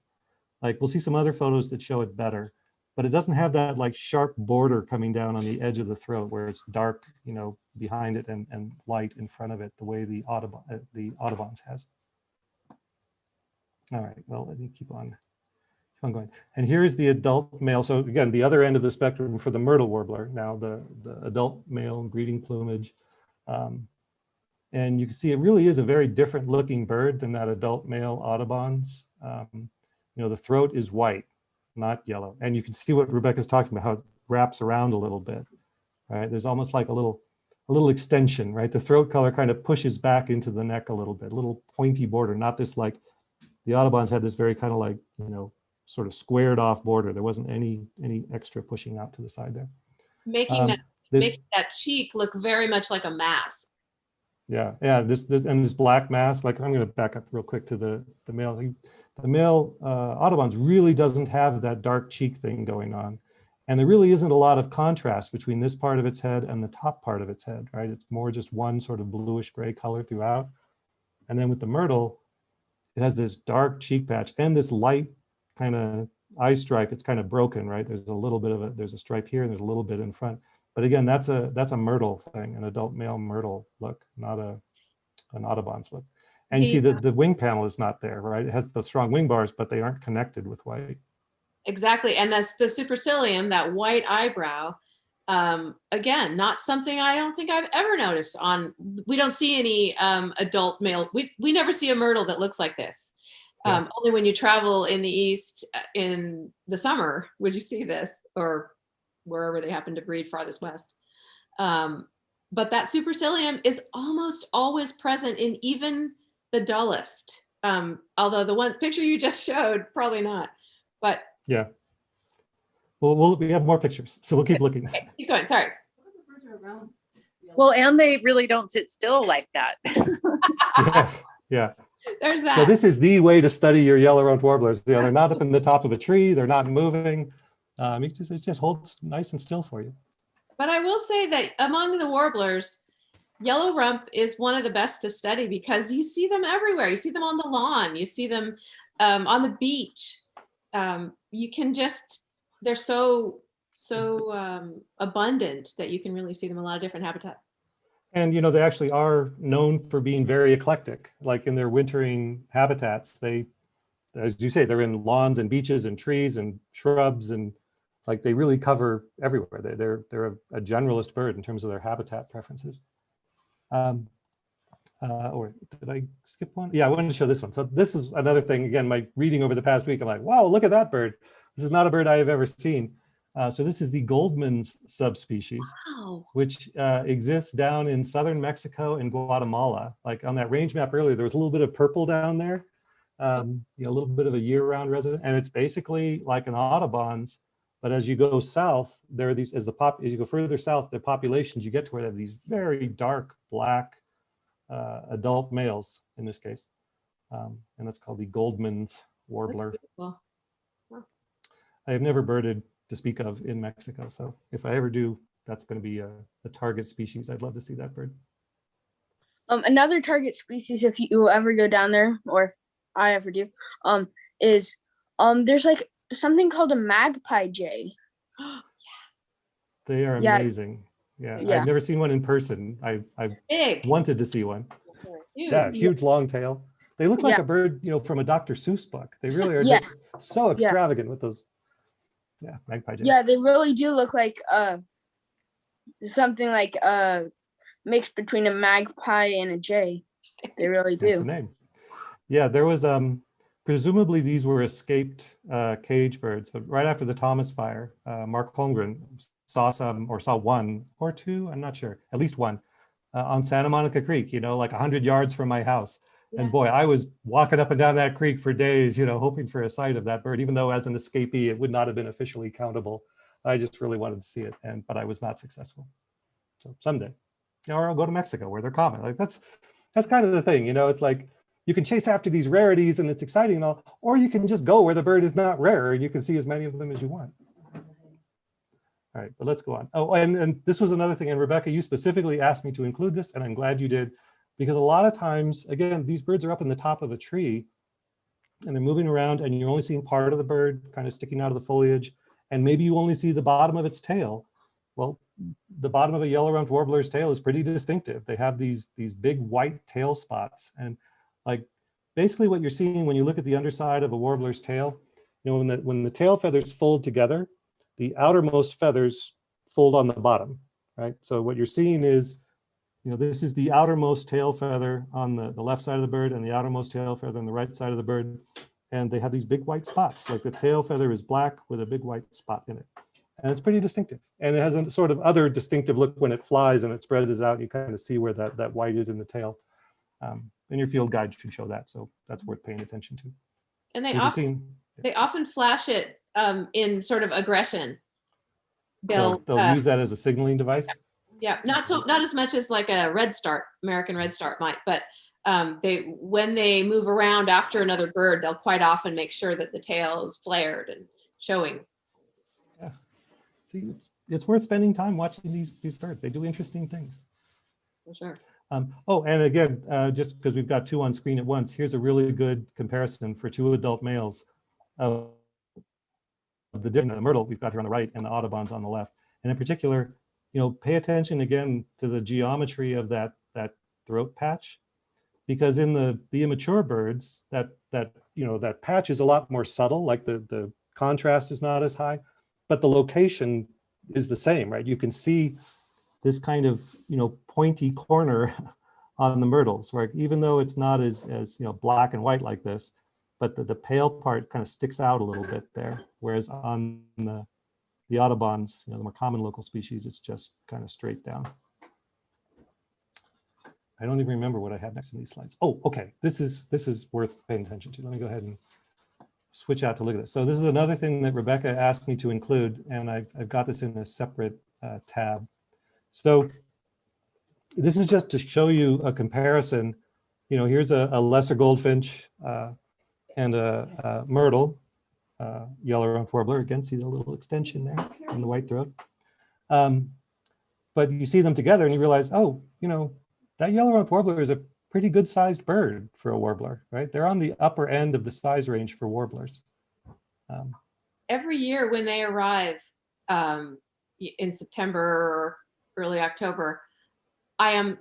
Like we'll see some other photos that show it better, but it doesn't have that like sharp border coming down on the edge of the throat where it's dark, behind it and light in front of it, the way the Audubon's has. All right, well, let me keep on going. And here's the adult male. So again, the other end of the spectrum for the Myrtle warbler, now the adult male breeding plumage. And you can see it really is a very different looking bird than that adult male Audubon's. The throat is white, not yellow. And you can see what Rebecca's talking about, how it wraps around a little bit, right? There's almost like a little extension, right? The throat color kind of pushes back into the neck a little bit, a little pointy border, not this like, the Audubon's had this very kind of like, sort of squared off border. There wasn't any extra pushing out to the side there. Making that cheek look very much like a mask. Yeah, this black mask, like I'm going to back up real quick to the male. The male Audubon's really doesn't have that dark cheek thing going on. And there really isn't a lot of contrast between this part of its head and the top part of its head, right? It's more just one sort of bluish gray color throughout. And then with the Myrtle, it has this dark cheek patch and this light kind of eye stripe. It's kind of broken, right? There's a little bit of there's a stripe here and there's a little bit in front. But again, that's a Myrtle thing, an adult male Myrtle look, not an Audubon's look. And you see the wing panel is not there, right? It has the strong wing bars, but they aren't connected with white. Exactly. And that's the supercilium, that white eyebrow. Again, not something I don't think I've ever noticed on, we don't see any adult male. We never see a Myrtle that looks like this. Yeah. Only when you travel in the East in the summer would you see this, or wherever they happen to breed farthest west. But that supercilium is almost always present in even the dullest. Although the one picture you just showed, probably not. But yeah. Well, we have more pictures, so we'll keep looking. Okay, keep going. Sorry. Well, and they really don't sit still like that. Yeah. There's that. So this is the way to study your yellow-rumped warblers. You know, they're not up in the top of a tree. They're not moving. It just holds nice and still for you. But I will say that among the warblers, yellow rump is one of the best to study because you see them everywhere. You see them on the lawn. You see them on the beach. You can just, they're so abundant that you can really see them in a lot of different habitats. And, you know, they actually are known for being very eclectic, like in their wintering habitats. They, as you say, they're in lawns and beaches and trees and shrubs, and like they really cover everywhere. They're a generalist bird in terms of their habitat preferences. Or did I skip one? Yeah, I wanted to show this one. So this is another thing, again, my reading over the past week, I'm like, wow, look at that bird. This is not a bird I have ever seen. So this is the Goldman's subspecies, Wow. which exists down in southern Mexico and Guatemala. Like on that range map earlier, there was a little bit of purple down there, you know, a little bit of a year-round resident, and it's basically like an Audubon's. But as you go south, there are these, as you go further south, the populations you get to where they have these very dark black adult males in this case, and that's called the Goldman's warbler. Wow. I have never birded to speak of in Mexico, so if I ever do, that's going to be a target species. I'd love to see that bird. Another target species, if you ever go down there, or if I ever do, is there's like something called a magpie jay. They are amazing. Yeah, I've never seen one in person. I've Big. wanted to see one. Huge. Yeah, huge long tail. They look like a bird, you know, from a Dr. Seuss book. They really are just so extravagant with those. Yeah, magpie jay. Yeah, they really do look like something like mixed between a magpie and a jay. They really do. That's the name. Yeah, there was presumably these were escaped cage birds, but right after the Thomas fire, Mark Holmgren saw one or two, I'm not sure, at least one, on Santa Monica Creek, you know, like 100 yards from my house. Yeah. And boy, I was walking up and down that creek for days, you know, hoping for a sight of that bird, even though as an escapee, it would not have been officially countable. I just really wanted to see it, but I was not successful. So someday, or I'll go to Mexico where they're common. Like that's kind of the thing, you know, it's like, you can chase after these rarities and it's exciting and all, or you can just go where the bird is not rare and you can see as many of them as you want. All right, but let's go on. Oh, and this was another thing, and Rebecca, you specifically asked me to include this, and I'm glad you did, because a lot of times, again, these birds are up in the top of a tree and they're moving around and you're only seeing part of the bird kind of sticking out of the foliage, and maybe you only see the bottom of its tail. Well, the bottom of a yellow-rumped warbler's tail is pretty distinctive. They have these big white tail spots, and like basically what you're seeing when you look at the underside of a warbler's tail, you know, when the tail feathers fold together, the outermost feathers fold on the bottom, right? So what you're seeing is, you know, this is the outermost tail feather on the left side of the bird and the outermost tail feather on the right side of the bird. And they have these big white spots, like the tail feather is black with a big white spot in it. And it's pretty distinctive. And it has a sort of other distinctive look when it flies and it spreads out. You kind of see where that white is in the tail. And your field guide should show that. So that's worth paying attention to. And they often flash it in sort of aggression. They'll use that as a signaling device. Yeah, not as much as like a redstart, American redstart might, but when they move around after another bird, they'll quite often make sure that the tail is flared and showing. Yeah, see, it's worth spending time watching these birds. They do interesting things. For sure. Oh, and again, just because we've got two on screen at once, here's a really good comparison for two adult males of the Myrtle we've got here on the right and the Audubon's on the left. And in particular, pay attention again to the geometry of that throat patch, because in the immature birds, that patch is a lot more subtle, like the contrast is not as high, but the location is the same, right? You can see this kind of, pointy corner on the myrtles, right? Even though it's not as black and white like this, but the pale part kind of sticks out a little bit there. Whereas on the Audubons, the more common local species, it's just kind of straight down. I don't even remember what I had next in these slides. Oh, okay. This is worth paying attention to. Let me go ahead and switch out to look at this. So this is another thing that Rebecca asked me to include, and I've got this in a separate tab. So this is just to show you a comparison. Here's a lesser goldfinch and a myrtle, yellow-rumped warbler. Again, see the little extension there on the white throat. But you see them together and you realize, oh, that yellow-rumped warbler is a pretty good sized bird for a warbler, right? They're on the upper end of the size range for warblers. Every year when they arrive in September or early October, I am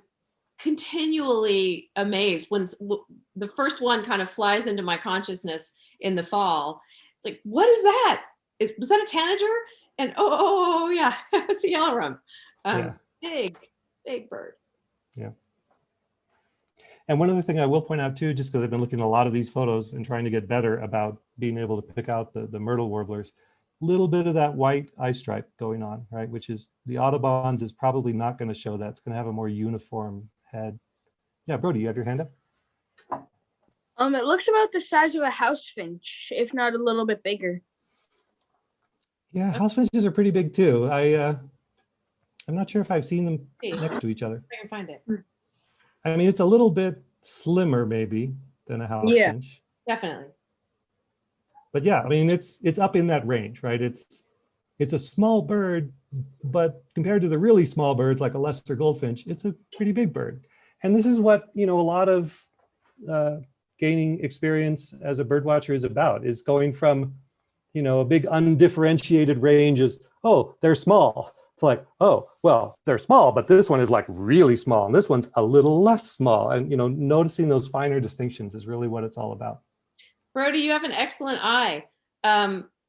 continually amazed when the first one kind of flies into my consciousness in the fall. It's like, what is that? Was that a tanager? And oh yeah, it's a yellow-rump. Yeah. Big bird. Yeah. And one other thing I will point out too, just because I've been looking at a lot of these photos and trying to get better about being able to pick out the myrtle warblers, a little bit of that white eye stripe going on, right? Which is, the Audubons is probably not going to show that. It's going to have a more uniform head. Yeah, Brody, you have your hand up? It looks about the size of a house finch, if not a little bit bigger. Yeah, house finches are pretty big too. I'm not sure if I've seen them next to each other. I can find it. I mean, it's a little bit slimmer maybe than a house finch. Definitely. But yeah, I mean, it's up in that range, right? It's a small bird, but compared to the really small birds like a lesser goldfinch, it's a pretty big bird. And this is what, a lot of gaining experience as a bird watcher is about, is going from, a big undifferentiated range is, oh, they're small. It's like, oh, well, they're small, but this one is like really small and this one's a little less small. And, noticing those finer distinctions is really what it's all about. Brody, you have an excellent eye.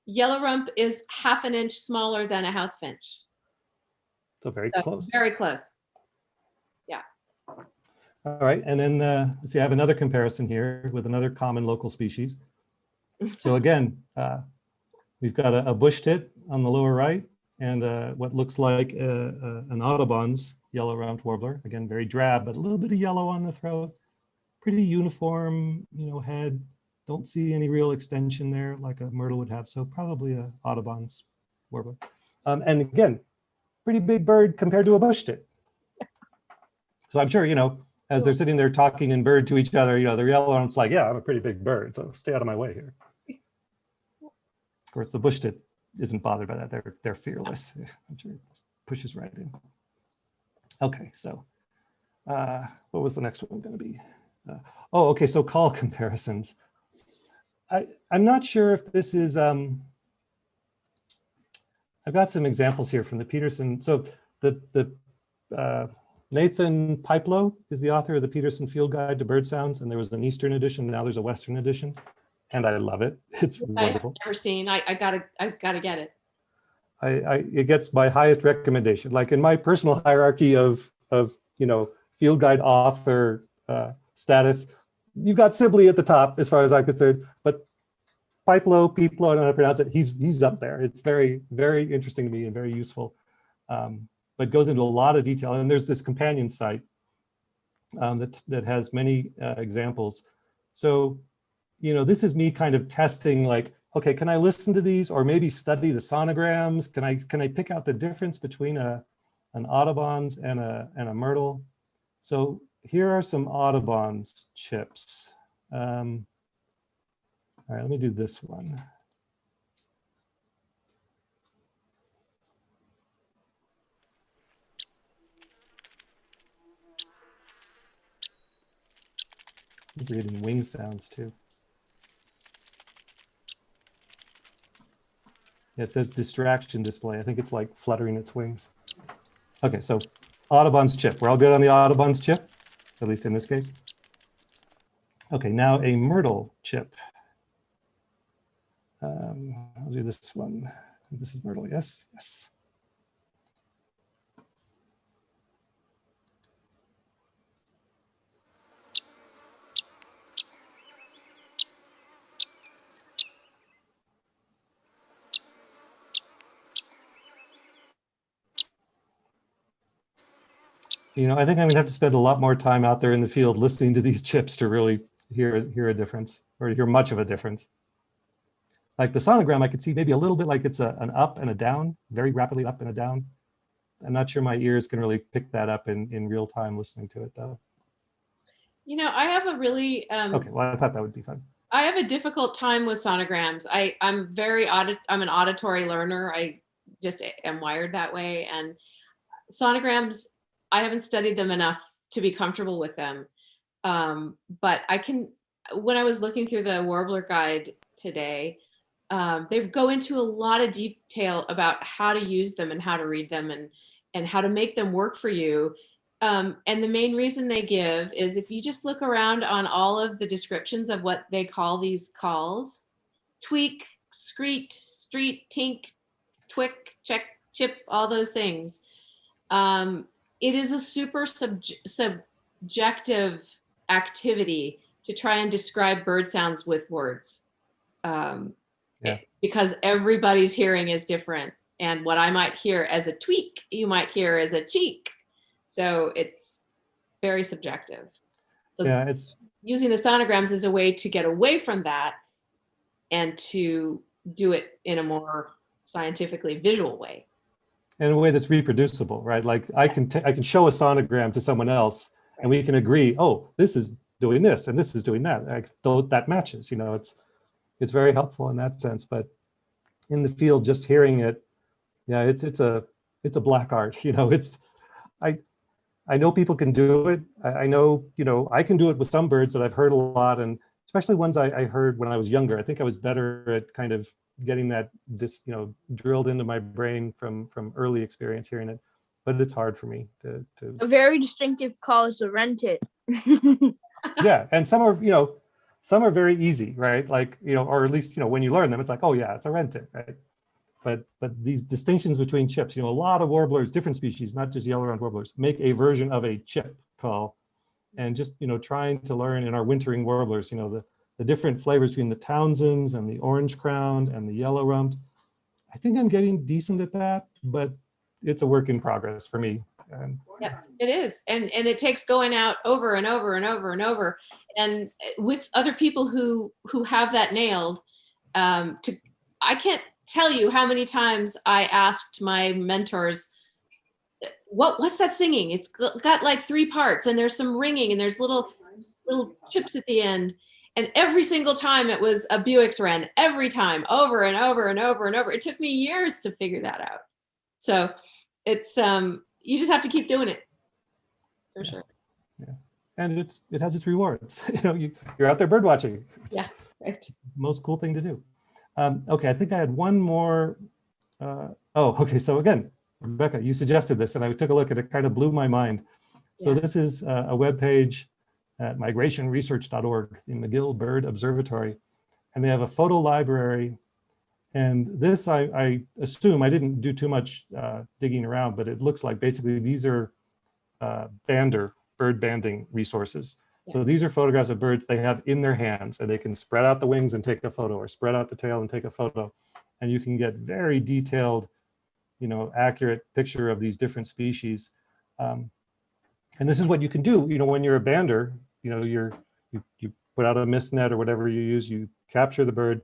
Yellow-rump is half an inch smaller than a house finch. So very close. Very close. Yeah. All right, and then let's see, I have another comparison here with another common local species. So again, we've got a bush tit on the lower right, and what looks like an Audubon's yellow-rumped warbler. Again, very drab, but a little bit of yellow on the throat. Pretty uniform, head. Don't see any real extension there like a myrtle would have. So probably a Audubon's warbler. And again, pretty big bird compared to a bush tit. So I'm sure, as they're sitting there talking in bird to each other, the yellow-rump's like, yeah, I'm a pretty big bird, so stay out of my way here. Of course, the bush tit isn't bothered by that. They're fearless. I'm sure it pushes right in. Okay, so what was the next one going to be? Okay, so call comparisons. I'm not sure if this is, I've got some examples here from the Peterson. So the Nathan Pipelo is the author of the Peterson Field Guide to Bird Sounds, and there was an Eastern edition, now there's a Western edition, and I love it. It's wonderful. I've never seen. I gotta get it. It gets my highest recommendation. Like in my personal hierarchy of field guide author status, you've got Sibley at the top as far as I'm concerned, but Pipelo, I don't know how to pronounce it, he's up there. It's very, very interesting to me and very useful. But goes into a lot of detail. And there's this companion site that has many examples. So, this is me kind of testing, like, okay, can I listen to these or maybe study the sonograms? Can I pick out the difference between an Audubon's and a myrtle? So here are some Audubon's chips. All right, let me do this one. I'm creating wing sounds too. Yeah, it says distraction display. I think it's like fluttering its wings. Okay, so Audubon's chip. We're all good on the Audubon's chip, at least in this case. Okay, now a Myrtle chip. I'll do this one. This is Myrtle, yes, yes. You know, I think I'm gonna have to spend a lot more time out there in the field listening to these chips to really hear a difference, or hear much of a difference. Like the sonogram, I could see maybe a little bit like it's an up and a down, very rapidly up and a down. I'm not sure my ears can really pick that up in real time listening to it though. You know, I have a really Okay, well, I thought that would be fun. I have a difficult time with sonograms. I'm an auditory learner. I just am wired that way. And sonograms, I haven't studied them enough to be comfortable with them. But I can, when I was looking through the Warbler guide today, they go into a lot of detail about how to use them and how to read them and how to make them work for you. And the main reason they give is if you just look around on all of the descriptions of what they call these calls, tweak, screet, street, tink, twick, check, chip, all those things. It is a super subjective activity to try and describe bird sounds with words. Because everybody's hearing is different. And what I might hear as a tweak, you might hear as a cheek. So it's very subjective. So yeah, it's using the sonograms is a way to get away from that and to do it in a more scientifically visual way. in a way that's reproducible, right? Like I can show a sonogram to someone else and we can agree, oh, this is doing this and this is doing that. Like, that matches, you know, it's very helpful in that sense. But in the field, just hearing it, yeah, it's a black art, you know. I know people can do it. I know, you know, I can do it with some birds that I've heard a lot, and especially ones I heard when I was younger. I think I was better at kind of getting that you know, drilled into my brain from early experience hearing it, but it's hard for me to. A very distinctive call is a rented. Yeah, and some are, you know, some are very easy, right? Like, you know, or at least, you know, when you learn them, it's like, oh yeah, it's a rented, right? But these distinctions between chips, you know, a lot of warblers, different species, not just yellow-rumped warblers, make a version of a chip call, and just, you know, trying to learn in our wintering warblers, you know, the different flavors between the Townsends and the orange-crowned and the yellow-rumped. I think I'm getting decent at that, but it's a work in progress for me. Yeah, it is, and it takes going out over and over and over and over, and with other people who have that nailed. I can't tell you how many times I asked my mentors, what's that singing? It's got like 3 parts, and there's some ringing, and there's little chips at the end. And every single time it was a Buick's wren, every time, over and over and over and over. It took me years to figure that out. So it's, you just have to keep doing it, for sure. Yeah, and it has its rewards. You know, you're out there bird watching. Yeah, right. Most cool thing to do. Okay, I think I had one more. Okay, so again, Rebecca, you suggested this, and I took a look, and it kind of blew my mind. So Yeah. this is a web page at migrationresearch.org in McGill Bird Observatory, and they have a photo library. And this, I assume, I didn't do too much digging around, but it looks like basically these are bird banding resources. Yeah. So these are photographs of birds they have in their hands, and they can spread out the wings and take a photo, or spread out the tail and take a photo. And you can get very detailed, you know, accurate picture of these different species. And this is what you can do, you know, when you're a bander, you know, you put out a mist net or whatever you use, you capture the bird,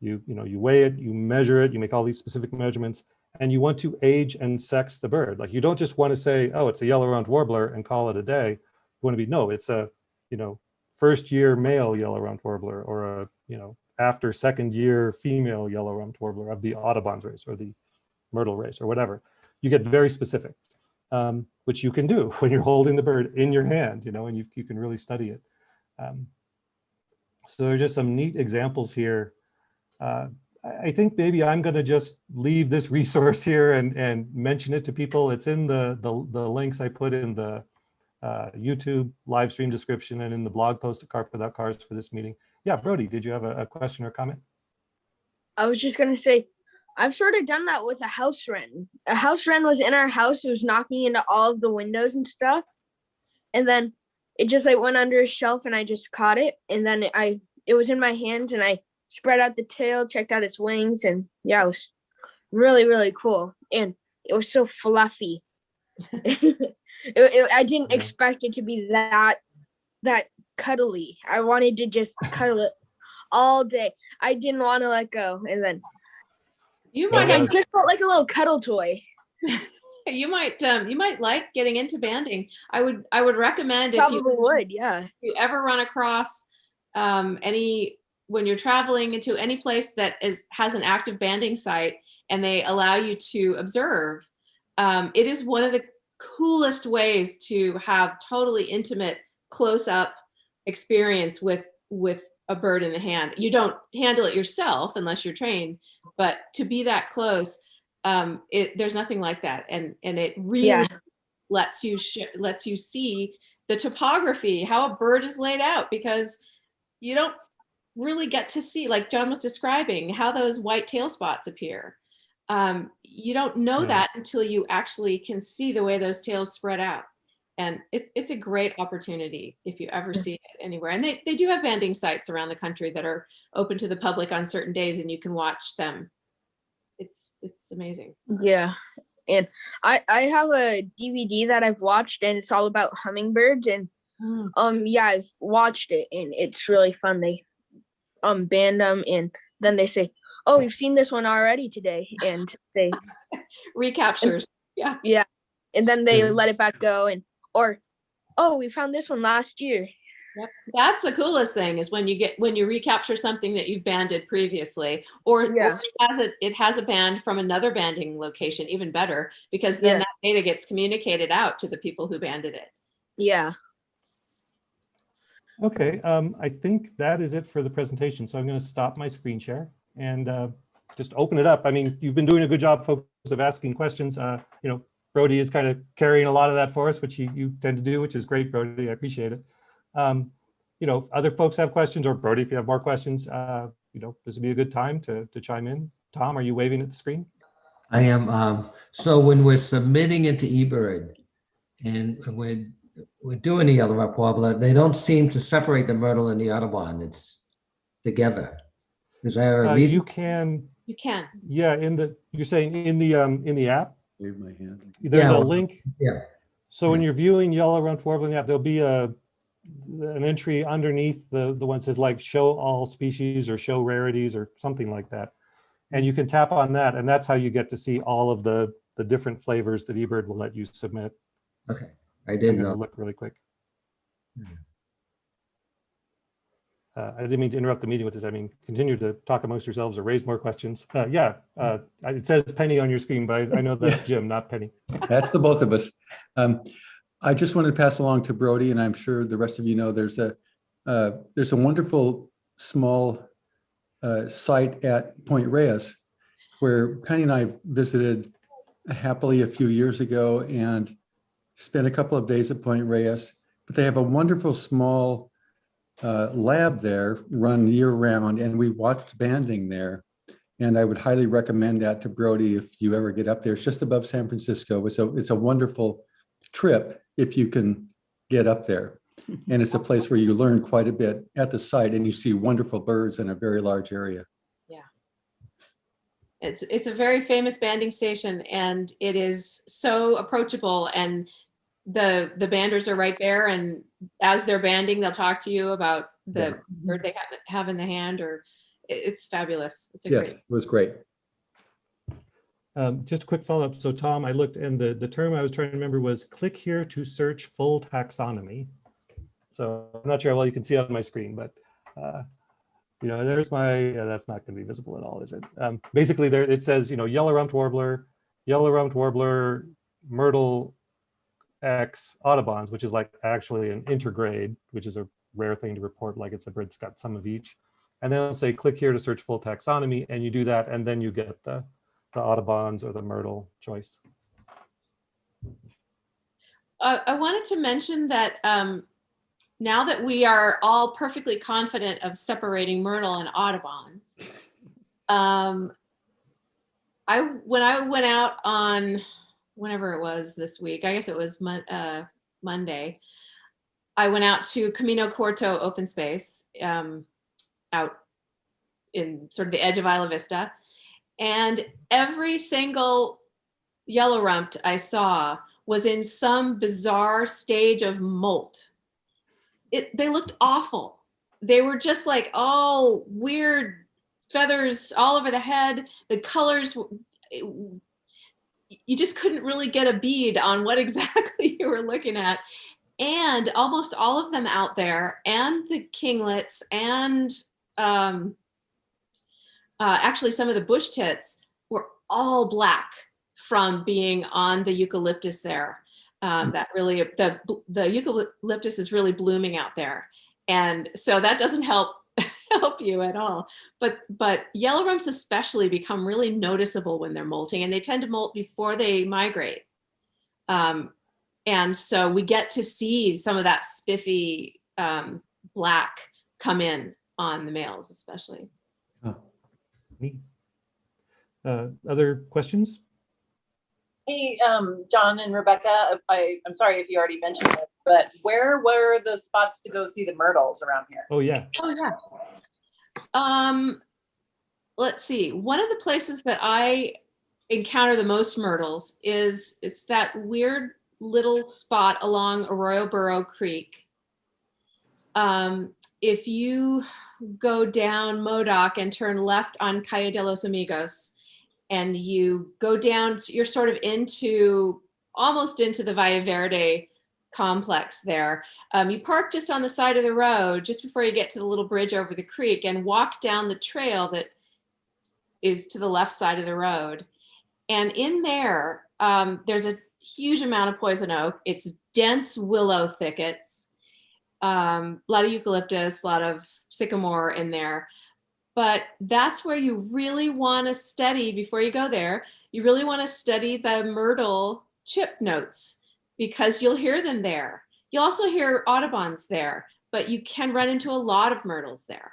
you weigh it, you measure it, you make all these specific measurements, and you want to age and sex the bird. Like, you don't just want to say, oh, it's a yellow-rumped warbler and call it a day. You want to be, no, it's a, you know, first year male yellow-rumped warbler, or a, you know, after second year female yellow-rumped warbler of the Audubon's race or the Myrtle race or whatever. You get very specific, which you can do when you're holding the bird in your hand, you know, and you can really study it. So there's just some neat examples here. I think maybe I'm going to just leave this resource here and mention it to people. It's in the links I put in the YouTube live stream description and in the blog post at Carp Without Cars for this meeting. Yeah, Brody, did you have a question or comment? I was just gonna say, I've sort of done that with a house wren. A house wren was in our house. It was knocking into all of the windows and stuff. And then it just like went under a shelf and I just caught it. And then it was in my hands and I spread out the tail, checked out its wings. And yeah, it was really, really cool. And it was so fluffy. I didn't expect it to be that cuddly. I wanted to just cuddle it all day. I didn't want to let go. And then You might it have, just felt like a little cuddle toy. you might like getting into banding. I would recommend if Probably would, yeah. you ever run across when you're traveling into any place that has an active banding site and they allow you to observe, it is one of the coolest ways to have totally intimate close-up experience with a bird in the hand. You don't handle it yourself unless you're trained, but to be that close, there's nothing like that, and it really lets you see the topography, how a bird is laid out, because you don't really get to see, like John was describing, how those white tail spots appear. You don't know that until you actually can see the way those tails spread out. And it's a great opportunity if you ever see it anywhere. And they do have banding sites around the country that are open to the public on certain days, and you can watch them. It's amazing. Yeah. And I have a DVD that I've watched, and it's all about hummingbirds. And I've watched it, and it's really fun. They band them, and then they say, "Oh, we've seen this one already today," and they recaptures. Yeah. And then they let it back go, or, "Oh, we found this one last year." Yep. That's the coolest thing, is when you recapture something that you've banded previously, or it has a band from another banding location, even better, because then that data gets communicated out to the people who banded it. Yeah. Okay, I think that is it for the presentation. So I'm going to stop my screen share and just open it up. I mean, you've been doing a good job, folks, of asking questions. Brody is kind of carrying a lot of that for us, which you tend to do, which is great, Brody. I appreciate it. Other folks have questions, or Brody, if you have more questions, this would be a good time to chime in. Tom, are you waving at the screen? I am. So when we're submitting into eBird and we're doing the Yellow-rumped Warbler, they don't seem to separate the Myrtle and the Audubon. It's together. Is there a reason? You can. Yeah, you're saying in the app? Wave my hand. There's a link. Yeah. So when you're viewing Yellow-rumped Warbler in the app, there'll be an entry underneath the one that says like show all species or show rarities or something like that. And you can tap on that, and that's how you get to see all of the different flavors that eBird will let you submit. Okay, I didn't know. Look really quick. I didn't mean to interrupt the meeting with this. I mean, continue to talk amongst yourselves or raise more questions. It says Penny on your screen, but I know that's Jim, not Penny. That's the both of us. I just wanted to pass along to Brody, and I'm sure the rest of you know there's a wonderful small site at Point Reyes where Penny and I visited happily a few years ago and spent a couple of days at Point Reyes. But they have a wonderful small lab there run year round, and we watched banding there. And I would highly recommend that to Brody if you ever get up there. It's just above San Francisco. It's a wonderful trip if you can get up there. And it's a place where you learn quite a bit at the site, and you see wonderful birds in a very large area. Yeah. It's a very famous banding station, and it is so approachable, and the banders are right there, and as they're banding, they'll talk to you about the bird they have in the hand, or it's fabulous. It's Yes, it was great. Just a quick follow-up. So Tom, I looked, and the term I was trying to remember was click here to search full taxonomy. So I'm not sure how well you can see on my screen, but there's my, that's not going to be visible at all, is it? Basically there it says, Yellow-rumped Warbler, Myrtle X Audubons, which is like actually an intergrade, which is a rare thing to report, like it's a bird's got some of each. and then it'll say click here to search full taxonomy, and you do that, and then you get the Audubon's or the Myrtle choice. I wanted to mention that now that we are all perfectly confident of separating Myrtle and Audubon, when I went out on whenever it was this week, I guess it was Monday, I went out to Camino Corto open space out in sort of the edge of Isla Vista, and every single yellow-rumped I saw was in some bizarre stage of molt. They looked awful. They were just like all weird feathers all over the head. The colors, you just couldn't really get a bead on what exactly you were looking at. And almost all of them out there, and the kinglets, and actually some of the bush tits were all black from being on the eucalyptus there. That really, the eucalyptus is really blooming out there. And so that doesn't help you at all. But yellow-rumpts especially become really noticeable when they're molting, and they tend to molt before they migrate. And so we get to see some of that spiffy black come in on the males especially. Oh, neat. Other questions? Hey, John and Rebecca, I'm sorry if you already mentioned this, but where were the spots to go see the myrtles around here? Oh, yeah. Oh, yeah. Let's see. One of the places that I encounter the most myrtles it's that weird little spot along Arroyo Burro Creek. If you go down Modoc and turn left on Calle de los Amigos, and you go down, you're sort of almost into the Valle Verde complex there. You park just on the side of the road, just before you get to the little bridge over the creek, and walk down the trail that is to the left side of the road. And in there, there's a huge amount of poison oak. It's dense willow thickets, a lot of eucalyptus, a lot of sycamore in there. But that's where you really want to study before you go there. You really want to study the myrtle chip notes, because you'll hear them there. You'll also hear Audubons there, but you can run into a lot of myrtles there.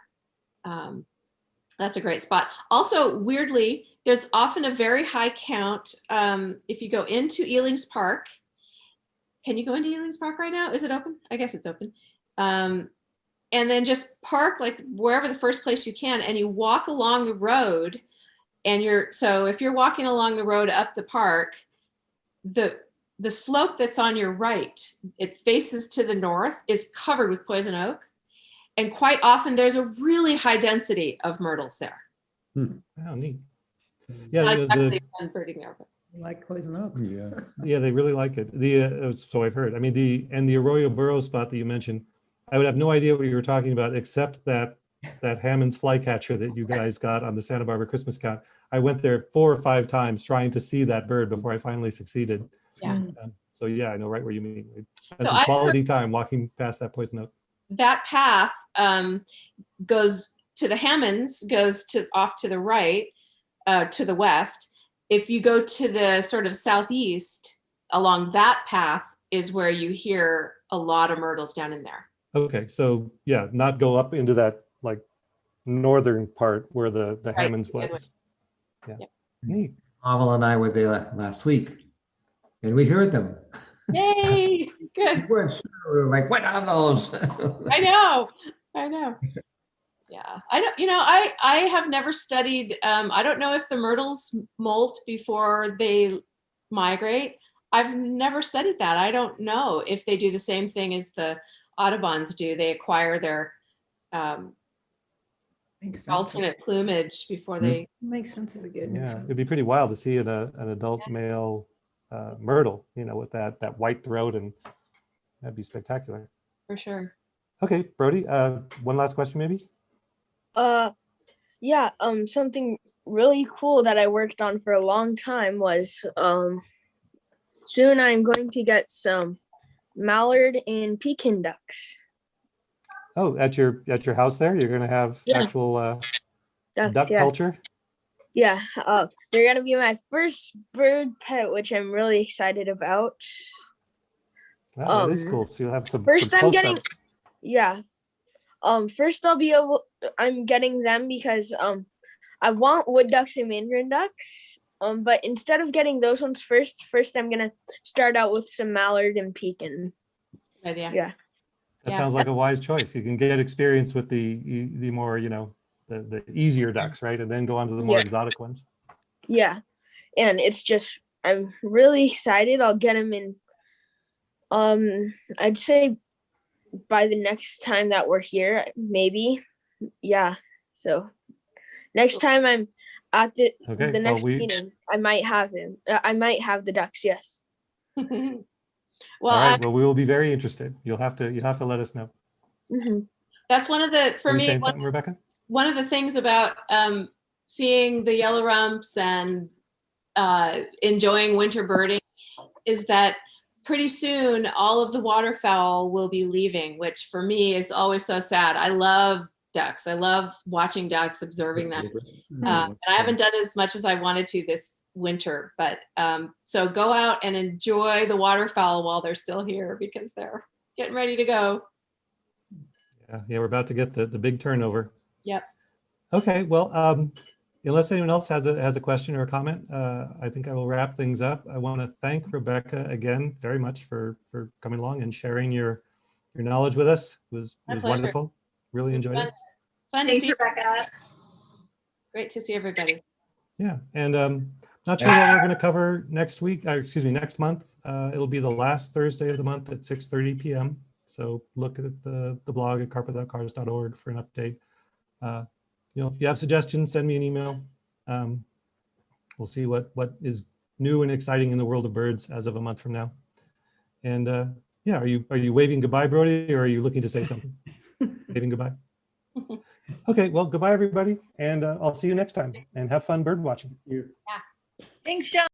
That's a great spot. Also, weirdly, there's often a very high count if you go into Ealing's Park. Can you go into Ealing's Park right now? Is it open? I guess it's open. And then just park like wherever the first place you can, and you walk along the road. And so if you're walking along the road up the park, the slope that's on your right, it faces to the north, is covered with poison oak. And quite often there's a really high density of myrtles there. Oh, neat. Yeah, Not exactly fun birding there, but. Like poison oak. Yeah. Yeah, they really like it. So I've heard. I mean, the Arroyo Burro spot that you mentioned, I would have no idea what you were talking about, except that Hammond's flycatcher that you guys got on the Santa Barbara Christmas count. I went there 4 or 5 times trying to see that bird before I finally succeeded. Yeah. So yeah, I know right where you mean. We spent So some quality time walking past that poison oak. That path goes to the Hammonds, goes off to the right, to the west. If you go to the sort of southeast, along that path is where you hear a lot of myrtles down in there. Okay, so yeah, not go up into that like northern part where the Right, Hammonds the was. Yeah. Yep. Neat. Pavel and I were there last week, and we heard them. Yay! Good. We weren't sure. We were like, what are those? I know. Yeah, I have never studied. I don't know if the myrtles molt before they migrate. I've never studied that. I don't know if they do the same thing as the Audubons do. They acquire their alternate plumage before they. Makes sense. It'd be good. Yeah, it'd be pretty wild to see an adult male myrtle, with that white throat, and that'd be spectacular. For sure. Okay, Brody, one last question maybe? Yeah, something really cool that I worked on for a long time was soon I'm going to get some mallard and pekin ducks. Oh, at your house there, you're gonna have Yeah. actual Ducks, duck yeah. culture? Yeah, they're gonna be my first bird pet, which I'm really excited about. Wow, that is Um, cool. So you'll have some first I'm close getting, up. yeah. First I'm getting them because I want wood ducks and mandarin ducks. But instead of getting those ones first I'm gonna start out with some mallard and pekin. idea. Yeah. That Yeah. sounds like a wise choice. You can get experience with the more, the easier ducks, right? And then go on to the more Yeah. exotic ones. Yeah, and it's just I'm really excited. I'll get them in. I'd say by the next time that we're here, maybe. Yeah. So next time I'm at the Okay, the well, next meeting, I might have him. I might have the ducks. Yes. Well, All right, well, we will be very interested. You'll have to let us know. Mm-hmm. that's one of the, for Were you me, saying something, Rebecca? one of the things about seeing the yellow rumps and enjoying winter birding is that pretty soon all of the waterfowl will be leaving, which for me is always so sad. I love ducks. I love watching ducks, observing them. And I haven't done as much as I wanted to this winter, but so go out and enjoy the waterfowl while they're still here because they're getting ready to go. Yeah, we're about to get the big turnover. Yep. Okay, well, unless anyone else has a question or a comment, I think I will wrap things up. I want to thank Rebecca again very much for coming along and sharing your knowledge with us. It was pleasure. wonderful. Really enjoyed it. Fun to Thanks, see. Rebecca. Great to see everybody. Yeah, and not sure what we're going to cover next week. Next month. It'll be the last Thursday of the month at 6:30 p.m. So look at the blog at carpet.cars.org for an update. If you have suggestions, send me an email. We'll see what is new and exciting in the world of birds as of a month from now. And yeah, are you waving goodbye, Brody, or are you looking to say something? Waving goodbye. Okay, well, goodbye, everybody, and I'll see you next time. And have fun bird watching. Thanks, John.